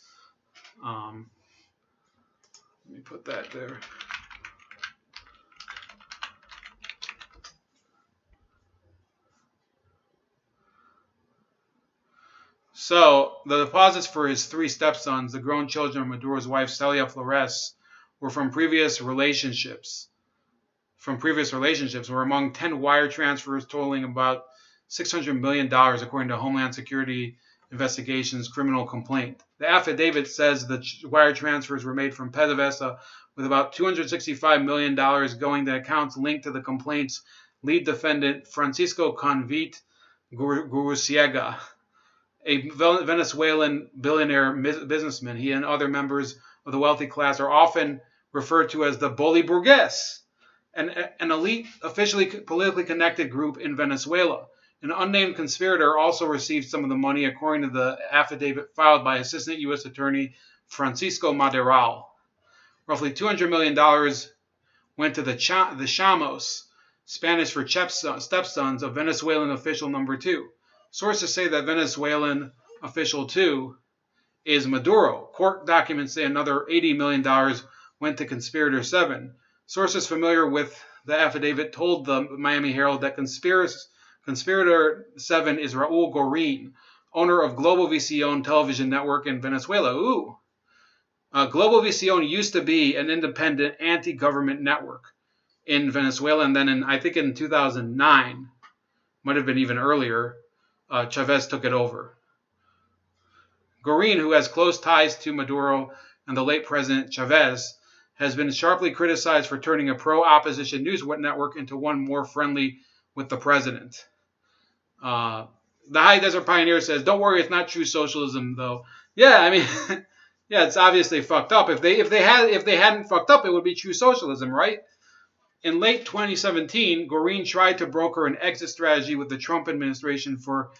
Let me put that there. So the deposits for his 3 stepsons, the grown children of Maduro's wife Celia Flores, were from previous relationships. Were among 10 wire transfers totaling about $600 million, according to Homeland Security Investigation's criminal complaint. The affidavit says the wire transfers were made from PDVSA, with about $265 million going to accounts linked to the complaint's lead defendant, Francisco Convite Guruciega, a Venezuelan billionaire businessman. He and other members of the wealthy class are often referred to as the Boliburgues, an elite, officially politically connected group in Venezuela. An unnamed conspirator also received some of the money, according to the affidavit filed by Assistant U.S. Attorney Francisco Maderal. Roughly $200 million went to the Chamos, Spanish for stepsons, of Venezuelan official number 2. Sources say that Venezuelan official 2 is Maduro. Court documents say another $80 million went to conspirator 7. Sources familiar with the affidavit told the Miami Herald that conspirator 7 is Raul Gorin, owner of Global Visión television network in Venezuela. Global Visión used to be an independent anti-government network in Venezuela, and then I think in 2009, might have been even earlier, Chavez took it over. Gorin, who has close ties to Maduro and the late President Chavez, has been sharply criticized for turning a pro-opposition news network into one more friendly with the president. The High Desert Pioneer says, "Don't worry, it's not true socialism, though." Yeah, I mean, yeah, it's obviously fucked up. If they hadn't fucked up, it would be true socialism, right? In late 2017, Gorin tried to broker an exit strategy with the Trump administration for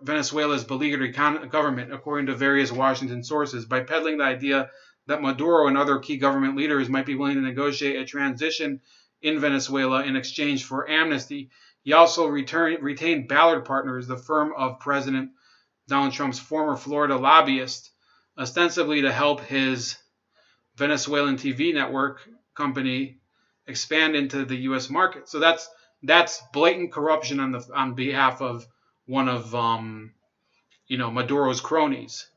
Venezuela's beleaguered government, according to various Washington sources, by peddling the idea that Maduro and other key government leaders might be willing to negotiate a transition in Venezuela in exchange for amnesty. He also retained Ballard Partners, the firm of President Donald Trump's former Florida lobbyist, ostensibly to help his Venezuelan TV network company expand into the U.S. market. So that's blatant corruption on behalf of one of Maduro's cronies.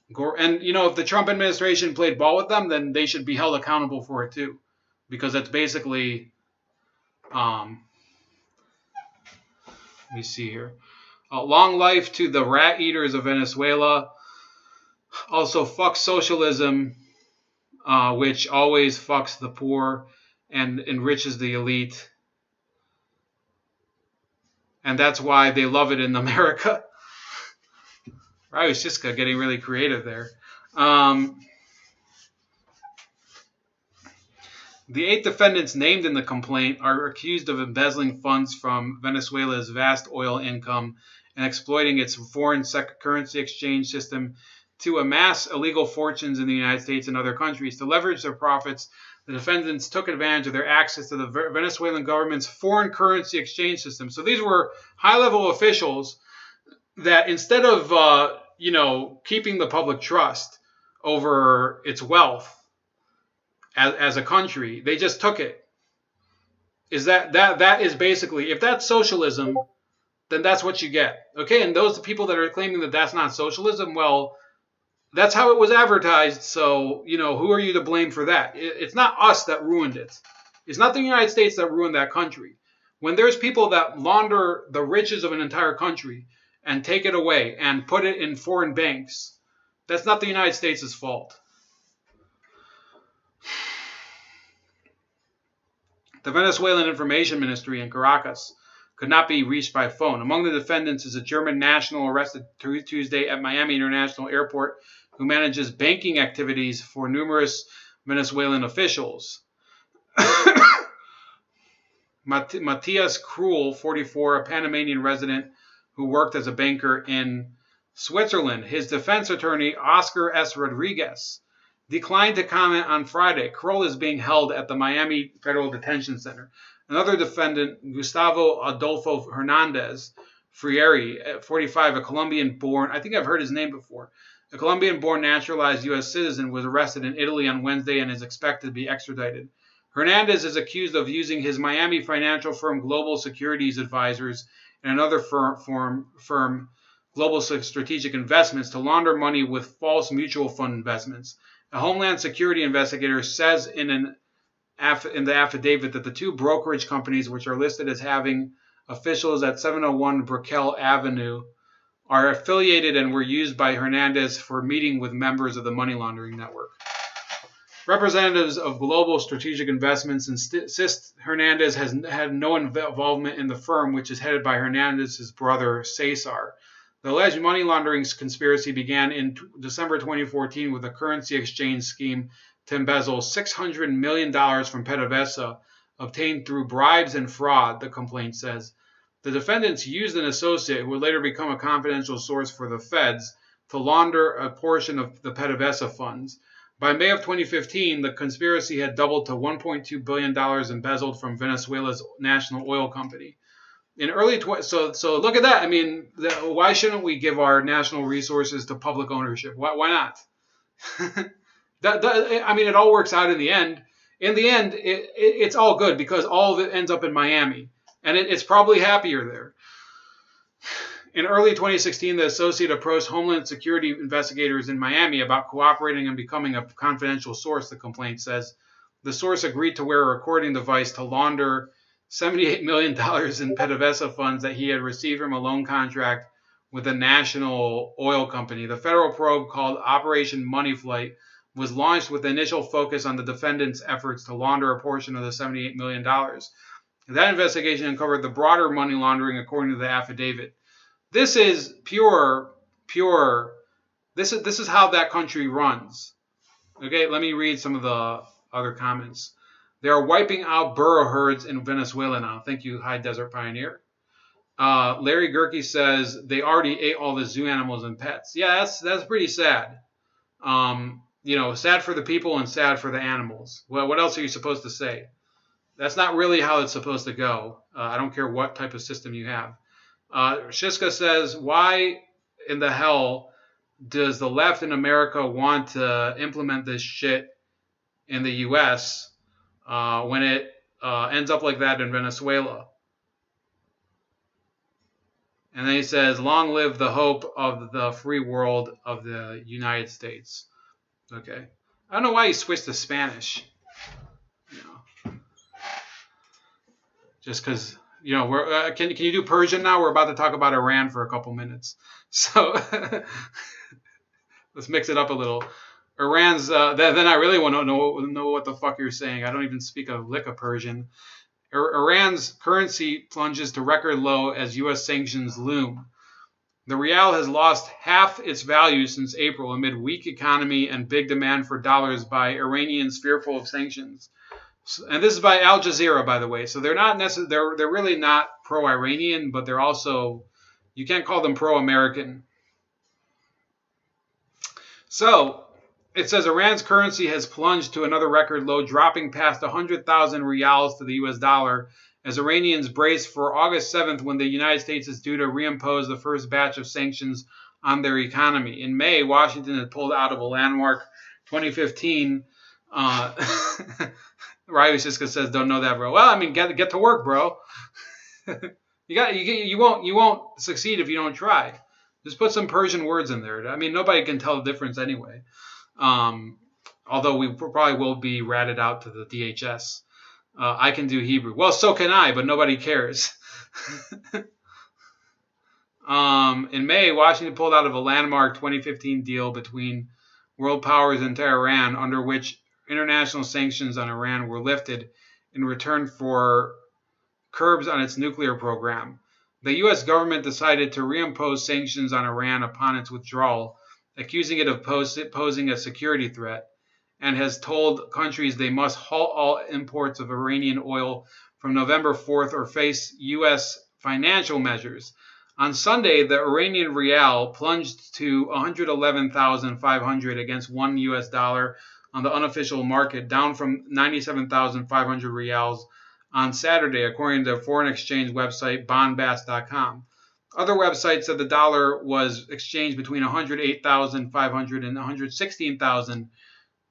And if the Trump administration played ball with them, then they should be held accountable for it too, because that's basically let me see here. Long life to the rat eaters of Venezuela. Also, fuck socialism, which always fucks the poor and enriches the elite. And that's why they love it in America. I was just getting really creative there. The 8 defendants named in the complaint are accused of embezzling funds from Venezuela's vast oil income and exploiting its foreign currency exchange system to amass illegal fortunes in the United States and other countries. To leverage their profits, the defendants took advantage of their access to the Venezuelan government's foreign currency exchange system. So these were high-level officials that instead of keeping the public trust over its wealth as a country, they just took it. That is basically, if that's socialism, then that's what you get. Okay, and those people that are claiming that that's not socialism, well, that's how it was advertised. So, who are you to blame for that? It's not us that ruined it. It's not the United States that ruined that country. When there's people that launder the riches of an entire country and take it away and put it in foreign banks, that's not the United States' fault. The Venezuelan Information Ministry in Caracas could not be reached by phone. Among the defendants is a German national arrested Tuesday at Miami International Airport who manages banking activities for numerous Venezuelan officials. Matias Krull, 44, a Panamanian resident who worked as a banker in Switzerland. His defense attorney, Oscar S. Rodriguez, declined to comment on Friday. Krull is being held at the Miami Federal Detention Center. Another defendant, Gustavo Adolfo Hernandez Frieri, 45, a Colombian-born, I think I've heard his name before, a Colombian-born naturalized U.S. citizen, was arrested in Italy on Wednesday and is expected to be extradited. Hernandez is accused of using his Miami financial firm Global Securities Advisors and another firm Global Strategic Investments, to launder money with false mutual fund investments. A Homeland Security investigator says in the affidavit that the two brokerage companies, which are listed as having officials at 701 Brickell Avenue, are affiliated and were used by Hernandez for meeting with members of the money laundering network. Representatives of Global Strategic Investments insist Hernandez has had no involvement in the firm, which is headed by Hernandez's brother, Cesar. The alleged money laundering conspiracy began in December 2014 with a currency exchange scheme to embezzle $600 million from PDVSA, obtained through bribes and fraud, the complaint says. The defendants used an associate who would later become a confidential source for the feds to launder a portion of the PDVSA funds. By May of 2015, the conspiracy had doubled to $1.2 billion embezzled from Venezuela's national oil company. In early so look at that. I mean, why shouldn't we give our national resources to public ownership? Why not? I mean, it all works out in the end. In the end, it's all good because all of it ends up in Miami, and it's probably happier there. In early 2016, the associate approached Homeland Security investigators in Miami about cooperating and becoming a confidential source, the complaint says. The source agreed to wear a recording device to launder $78 million in PDVSA funds that he had received from a loan contract with a national oil company. The federal probe, called Operation Money Flight, was launched with the initial focus on the defendants' efforts to launder a portion of the $78 million. That investigation uncovered the broader money laundering, according to the affidavit. This is pure. This is how that country runs. Okay, let me read some of the other comments. They are wiping out burro herds in Venezuela now. Thank you, High Desert Pioneer. Larry Gerke says they already ate all the zoo animals and pets. Yeah, that's pretty sad. Sad for the people and sad for the animals. Well, what else are you supposed to say? That's not really how it's supposed to go. I don't care what type of system you have. Shiska says, why in the hell does the left in America want to implement this shit in the U.S. When it ends up like that in Venezuela? And then he says, long live the hope of the free world of the United States. Okay. I don't know why he switched to Spanish. Just because, we're can you do Persian now? We're about to talk about Iran for a couple minutes. So let's mix it up a little. Iran's, then I really want to know what the fuck you're saying. I don't even speak a lick of Persian. Iran's currency plunges to record low as U.S. sanctions loom. The rial has lost half its value since April amid weak economy and big demand for dollars by Iranians fearful of sanctions. And this is by Al Jazeera, by the way. So they're not necessarily, they're really not pro-Iranian, but they're also, you can't call them pro-American. So it says Iran's currency has plunged to another record low, dropping past 100,000 rials to the U.S. dollar as Iranians brace for August 7th, when the United States is due to reimpose the first batch of sanctions on their economy. In May, Washington had pulled out of a landmark 2015. Riley Siska says, "Don't know that, bro." Well, I mean, get to work, bro. You won't succeed if you don't try. Just put some Persian words in there. I mean, nobody can tell the difference anyway. Although we probably will be ratted out to the DHS. I can do Hebrew. Well, so can I, but nobody cares. In May, Washington pulled out of a landmark 2015 deal between world powers and Tehran, under which international sanctions on Iran were lifted in return for curbs on its nuclear program. The U.S. government decided to reimpose sanctions on Iran upon its withdrawal, accusing it of posing a security threat, and has told countries they must halt all imports of Iranian oil from November 4th or face U.S. financial measures. On Sunday, the Iranian rial plunged to 111,500 against $1 US on the unofficial market, down from 97,500 rials on Saturday, according to foreign exchange website bombast.com. Other websites said the dollar was exchanged between 108,500 and 116,000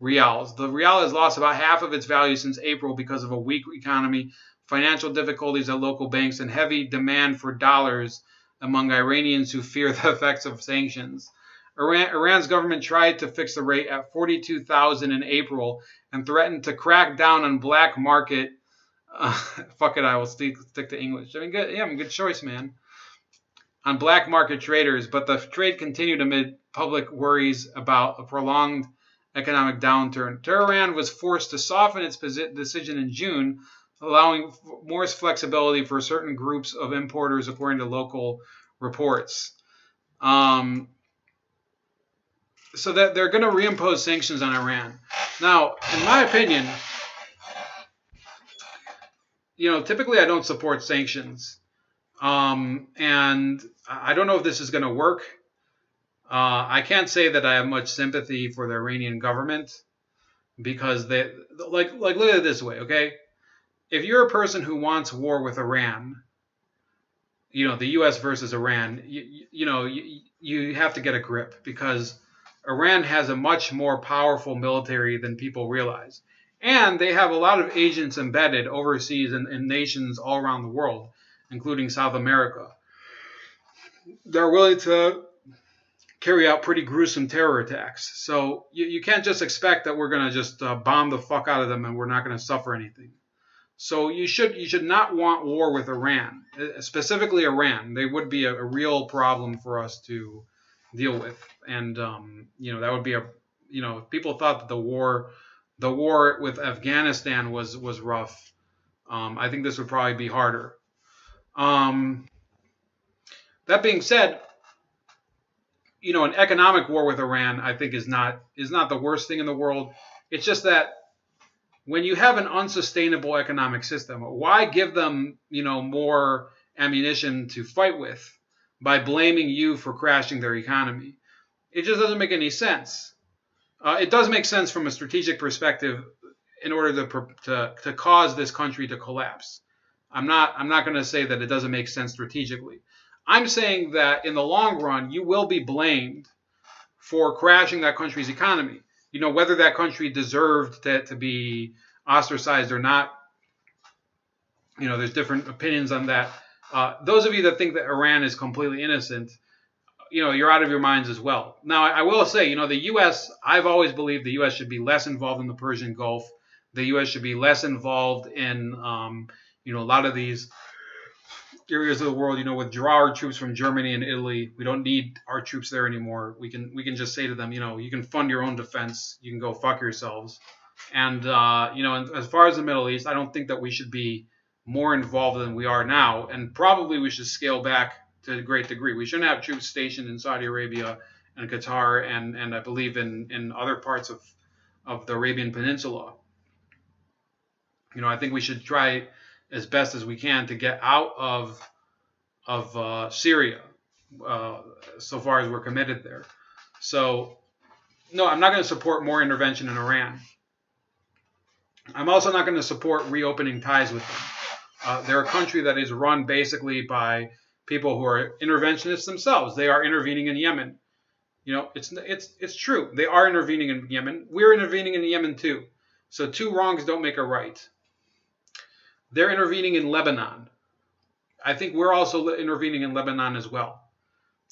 reals. The real has lost about half of its value since April because of a weak economy, financial difficulties at local banks, and heavy demand for dollars among Iranians who fear the effects of sanctions. Iran's government tried to fix the rate at 42,000 in April and threatened to crack down on black market. Fuck it, I will stick to English. I mean, good choice, man. On black market traders, but the trade continued amid public worries about a prolonged economic downturn. Tehran was forced to soften its decision in June, allowing more flexibility for certain groups of importers, according to local reports. So that they're going to reimpose sanctions on Iran. Now, in my opinion, typically I don't support sanctions. And I don't know if this is going to work. I can't say that I have much sympathy for the Iranian government because they like look at it this way, okay? If you're a person who wants war with Iran, the U.S. versus Iran, you have to get a grip because Iran has a much more powerful military than people realize. And they have a lot of agents embedded overseas in nations all around the world, including South America. They're willing to carry out pretty gruesome terror attacks. So you can't just expect that we're going to just bomb the fuck out of them and we're not going to suffer anything. So you should not want war with Iran, specifically Iran. They would be a real problem for us to deal with. And, that would be if people thought that the war with Afghanistan was rough, I think this would probably be harder. That being said, an economic war with Iran, I think, is not the worst thing in the world. It's just that when you have an unsustainable economic system, why give them, more ammunition to fight with by blaming you for crashing their economy? It just doesn't make any sense. It does make sense from a strategic perspective in order to cause this country to collapse. I'm not going to say that it doesn't make sense strategically. I'm saying that in the long run, you will be blamed for crashing that country's economy. Whether that country deserved to be ostracized or not, there's different opinions on that. Those of you that think that Iran is completely innocent, you're out of your minds as well. Now, I will say, the U.S., I've always believed the U.S. should be less involved in the Persian Gulf. The U.S. should be less involved in, a lot of these areas of the world, withdraw our troops from Germany and Italy. We don't need our troops there anymore. We can just say to them, you can fund your own defense. You can go fuck yourselves. And, as far as the Middle East, I don't think that we should be more involved than we are now. And probably we should scale back to a great degree. We shouldn't have troops stationed in Saudi Arabia and Qatar and I believe in other parts of the Arabian Peninsula. I think we should try as best as we can to get out of Syria, so far as we're committed there. So, no, I'm not going to support more intervention in Iran. I'm also not going to support reopening ties with them. They're a country that is run basically by people who are interventionists themselves. They are intervening in Yemen. It's true. They are intervening in Yemen. We're intervening in Yemen too. So two wrongs don't make a right. They're intervening in Lebanon. I think we're also intervening in Lebanon as well.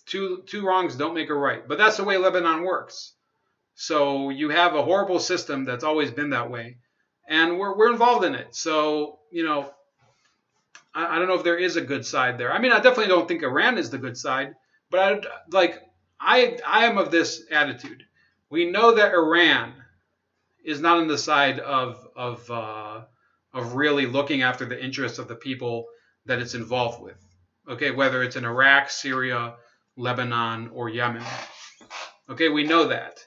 Two wrongs don't make a right. But that's the way Lebanon works. So you have a horrible system that's always been that way. And we're involved in it. So, I don't know if there is a good side there. I mean, I definitely don't think Iran is the good side. But I am of this attitude. We know that Iran is not on the side of really looking after the interests of the people that it's involved with. Okay, whether it's in Iraq, Syria, Lebanon, or Yemen. Okay, we know that.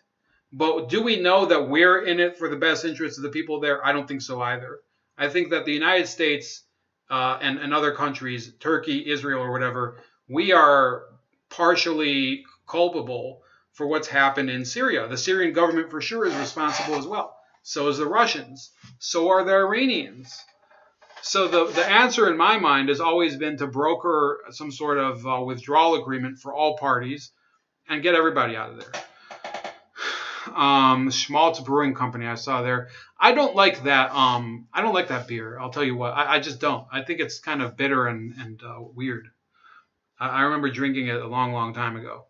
But do we know that we're in it for the best interests of the people there? I don't think so either. I think that the United States and other countries, Turkey, Israel, or whatever, we are partially culpable for what's happened in Syria. The Syrian government for sure is responsible as well. So is the Russians. So are the Iranians. So the answer in my mind has always been to broker some sort of withdrawal agreement for all parties and get everybody out of there. Schmaltz Brewing Company, I saw there. I don't like that. I don't like that beer. I'll tell you what. I just don't. I think it's kind of bitter and weird. I remember drinking it a long, long time ago.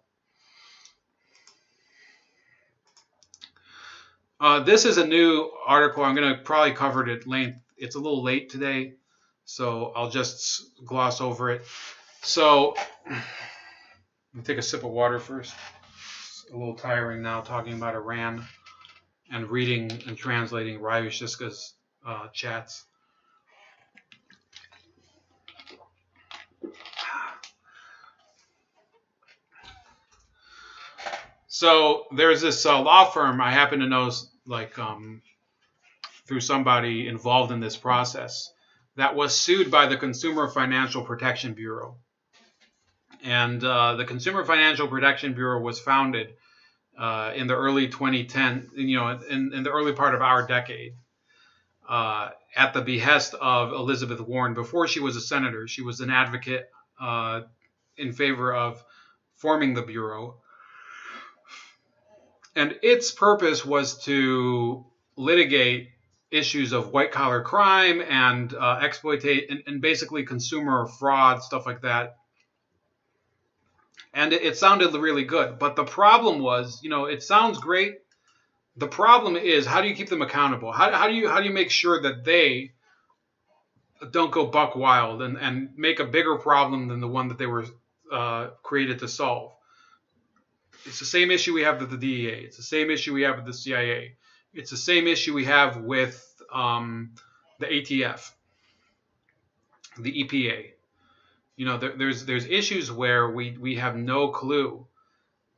This is a new article. I'm going to probably cover it at length. It's a little late today, so I'll just gloss over it. So, let me take a sip of water first. It's a little tiring now talking about Iran and reading and translating Ryu Shiska's chats. So there's this law firm I happen to know, like through somebody involved in this process, that was sued by the Consumer Financial Protection Bureau. And the Consumer Financial Protection Bureau was founded in the early 2010, in the early part of our decade, at the behest of Elizabeth Warren. Before she was a senator, she was an advocate in favor of forming the bureau. And its purpose was to litigate issues of white-collar crime and exploitate and basically consumer fraud, stuff like that. And it sounded really good. But the problem was, it sounds great. The problem is, how do you keep them accountable? How do you make sure that they don't go buck wild and make a bigger problem than the one that they were created to solve? It's the same issue we have with the DEA. It's the same issue we have with the CIA. It's the same issue we have with the ATF, the EPA. There's issues where we have no clue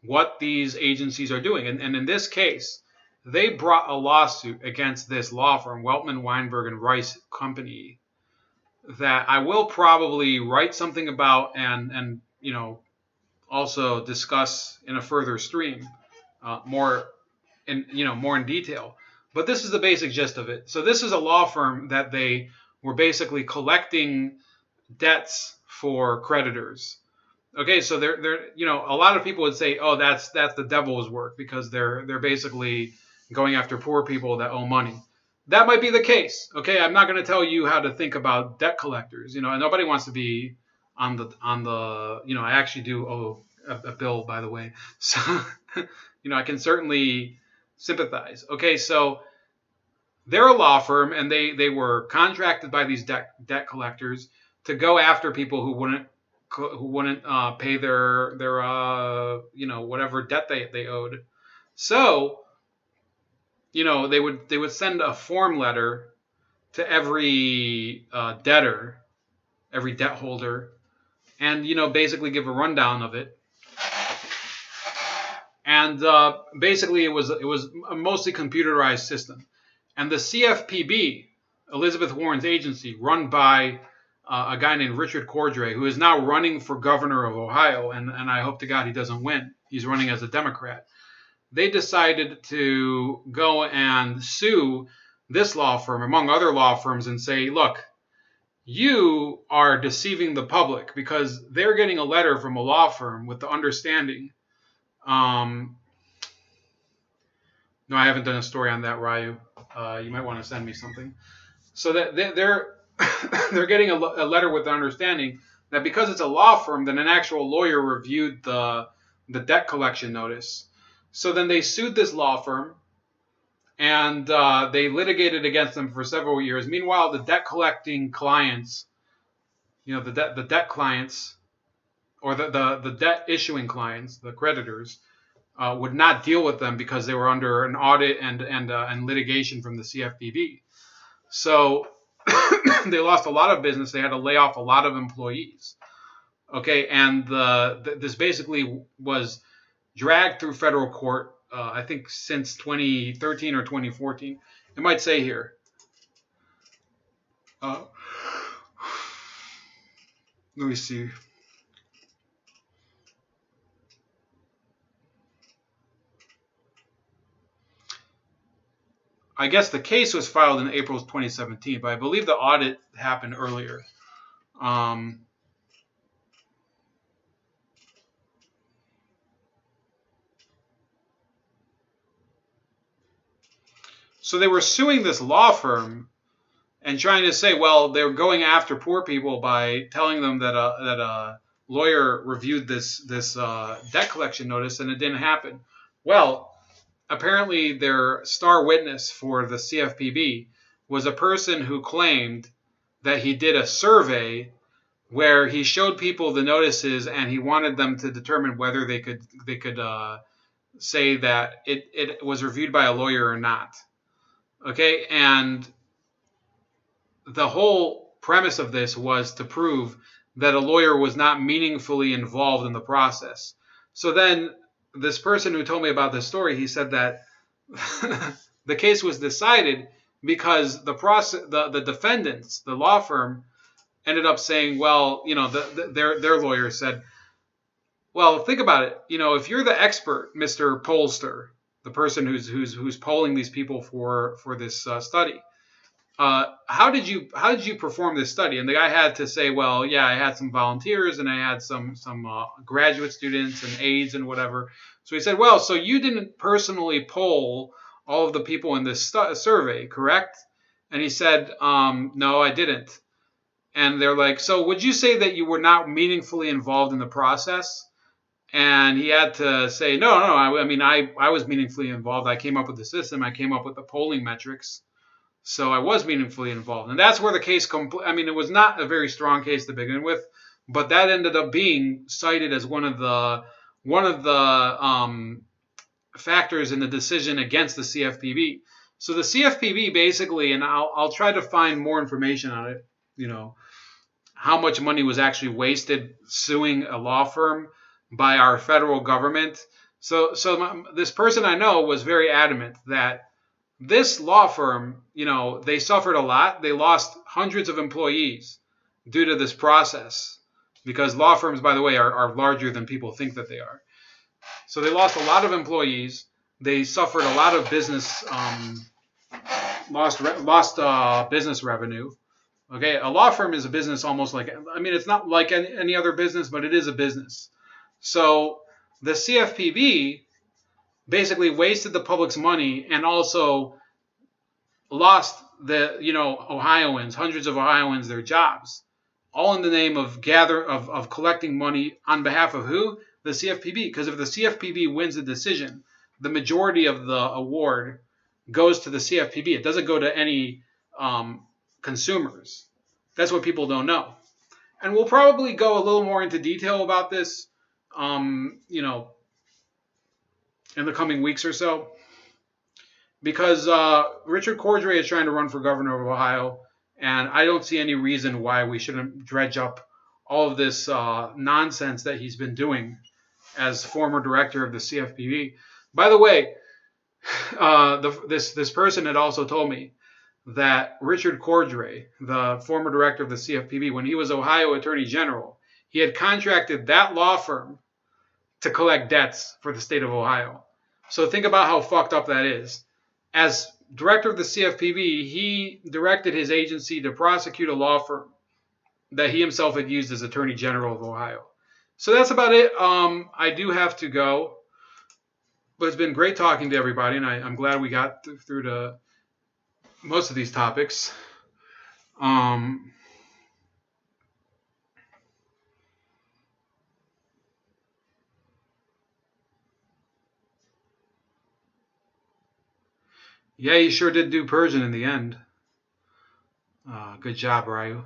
what these agencies are doing. And in this case, they brought a lawsuit against this law firm, Weltman, Weinberg, and Rice Company, that I will probably write something about and also discuss in a further stream more in detail. But this is the basic gist of it. So this is a law firm that they were basically collecting debts for creditors. Okay, so they're a lot of people would say, oh, that's the devil's work, because they're basically going after poor people that owe money. That might be the case. Okay, I'm not going to tell you how to think about debt collectors. And nobody wants to be on the I actually do owe a bill, by the way. So I can certainly sympathize. Okay, so they're a law firm, and they were contracted by these debt collectors to go after people who wouldn't pay their whatever debt they owed. So they would send a form letter to every debtor, every debt holder, and basically give a rundown of it. And basically it was a mostly computerized system. And the CFPB, Elizabeth Warren's agency, run by a guy named Richard Cordray, who is now running for governor of Ohio, and I hope to God he doesn't win. He's running as a Democrat. They decided to go and sue this law firm, among other law firms, and say, look, you are deceiving the public, because they're getting a letter from a law firm with the understanding. No, I haven't done a story on that, Ryu. You might want to send me something. So that they're getting a letter with the understanding that because it's a law firm, then an actual lawyer reviewed the debt collection notice. So then they sued this law firm, and they litigated against them for several years. Meanwhile, the debt collecting clients, the debt clients, or the debt issuing clients, the creditors, would not deal with them because they were under an audit and litigation from the CFPB. So they lost a lot of business. They had to lay off a lot of employees. Okay, and this basically was dragged through federal court, I think since 2013 or 2014. It might say here. Let me see. I guess the case was filed in April 2017, but I believe the audit happened earlier. So they were suing this law firm and trying to say, well, they're going after poor people by telling them that a lawyer reviewed this debt collection notice and it didn't happen. Well, apparently their star witness for the CFPB was a person who claimed that he did a survey where he showed people the notices and he wanted them to determine whether they could say that it was reviewed by a lawyer or not. Okay, and the whole premise of this was to prove that a lawyer was not meaningfully involved in the process. So then this person who told me about this story, he said that the case was decided because the defendants, the law firm, ended up saying, well, their lawyer said, well, think about it. If you're the expert, Mr. Pollster, the person who's polling these people for this study, how did you perform this study? And the guy had to say, well, yeah, I had some volunteers and I had some graduate students and aides and whatever. So he said, well, so you didn't personally poll all of the people in this survey, correct? And he said, no, I didn't. And they're like, so would you say that you were not meaningfully involved in the process? And he had to say, no, I was meaningfully involved. I came up with the system. I came up with the polling metrics. So I was meaningfully involved. And that's where the case, it was not a very strong case to begin with, but that ended up being cited as one of the factors in the decision against the CFPB. So the CFPB basically, and I'll try to find more information on it, how much money was actually wasted suing a law firm by our federal government. So this person I know was very adamant that this law firm, they suffered a lot. They lost hundreds of employees due to this process because law firms, by the way, are larger than people think that they are. So they lost a lot of employees. They suffered a lot of business, lost business revenue. Okay, a law firm is a business almost like, it's not like any other business, but it is a business. So the CFPB basically wasted the public's money and also lost the Ohioans, hundreds of Ohioans, their jobs, all in the name of collecting money on behalf of who? The CFPB. Because if the CFPB wins the decision, the majority of the award goes to the CFPB. It doesn't go to any consumers. That's what people don't know. And we'll probably go a little more into detail about this, in the coming weeks or so. Because Richard Cordray is trying to run for governor of Ohio, and I don't see any reason why we shouldn't dredge up all of this nonsense that he's been doing as former director of the CFPB. By the way, this person had also told me that Richard Cordray, the former director of the CFPB, when he was Ohio Attorney General, he had contracted that law firm to collect debts for the state of Ohio. So think about how fucked up that is. As director of the CFPB, he directed his agency to prosecute a law firm that he himself had used as Attorney General of Ohio. So that's about it. I do have to go. But it's been great talking to everybody, and I'm glad we got through to most of these topics. Yeah, you sure did do Persian in the end. Good job, Ryu.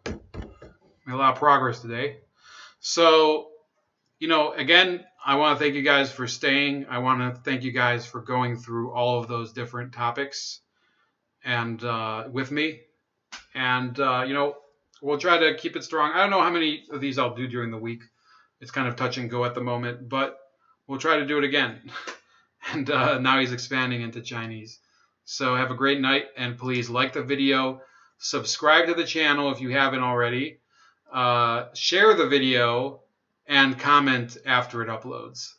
Made a lot of progress today. So, again, I want to thank you guys for staying. I want to thank you guys for going through all of those different topics and with me. And, we'll try to keep it strong. I don't know how many of these I'll do during the week. It's kind of touch and go at the moment, but we'll try to do it again. And now he's expanding into Chinese. So have a great night, and please like the video, subscribe to the channel if you haven't already, share the video, and comment after it uploads.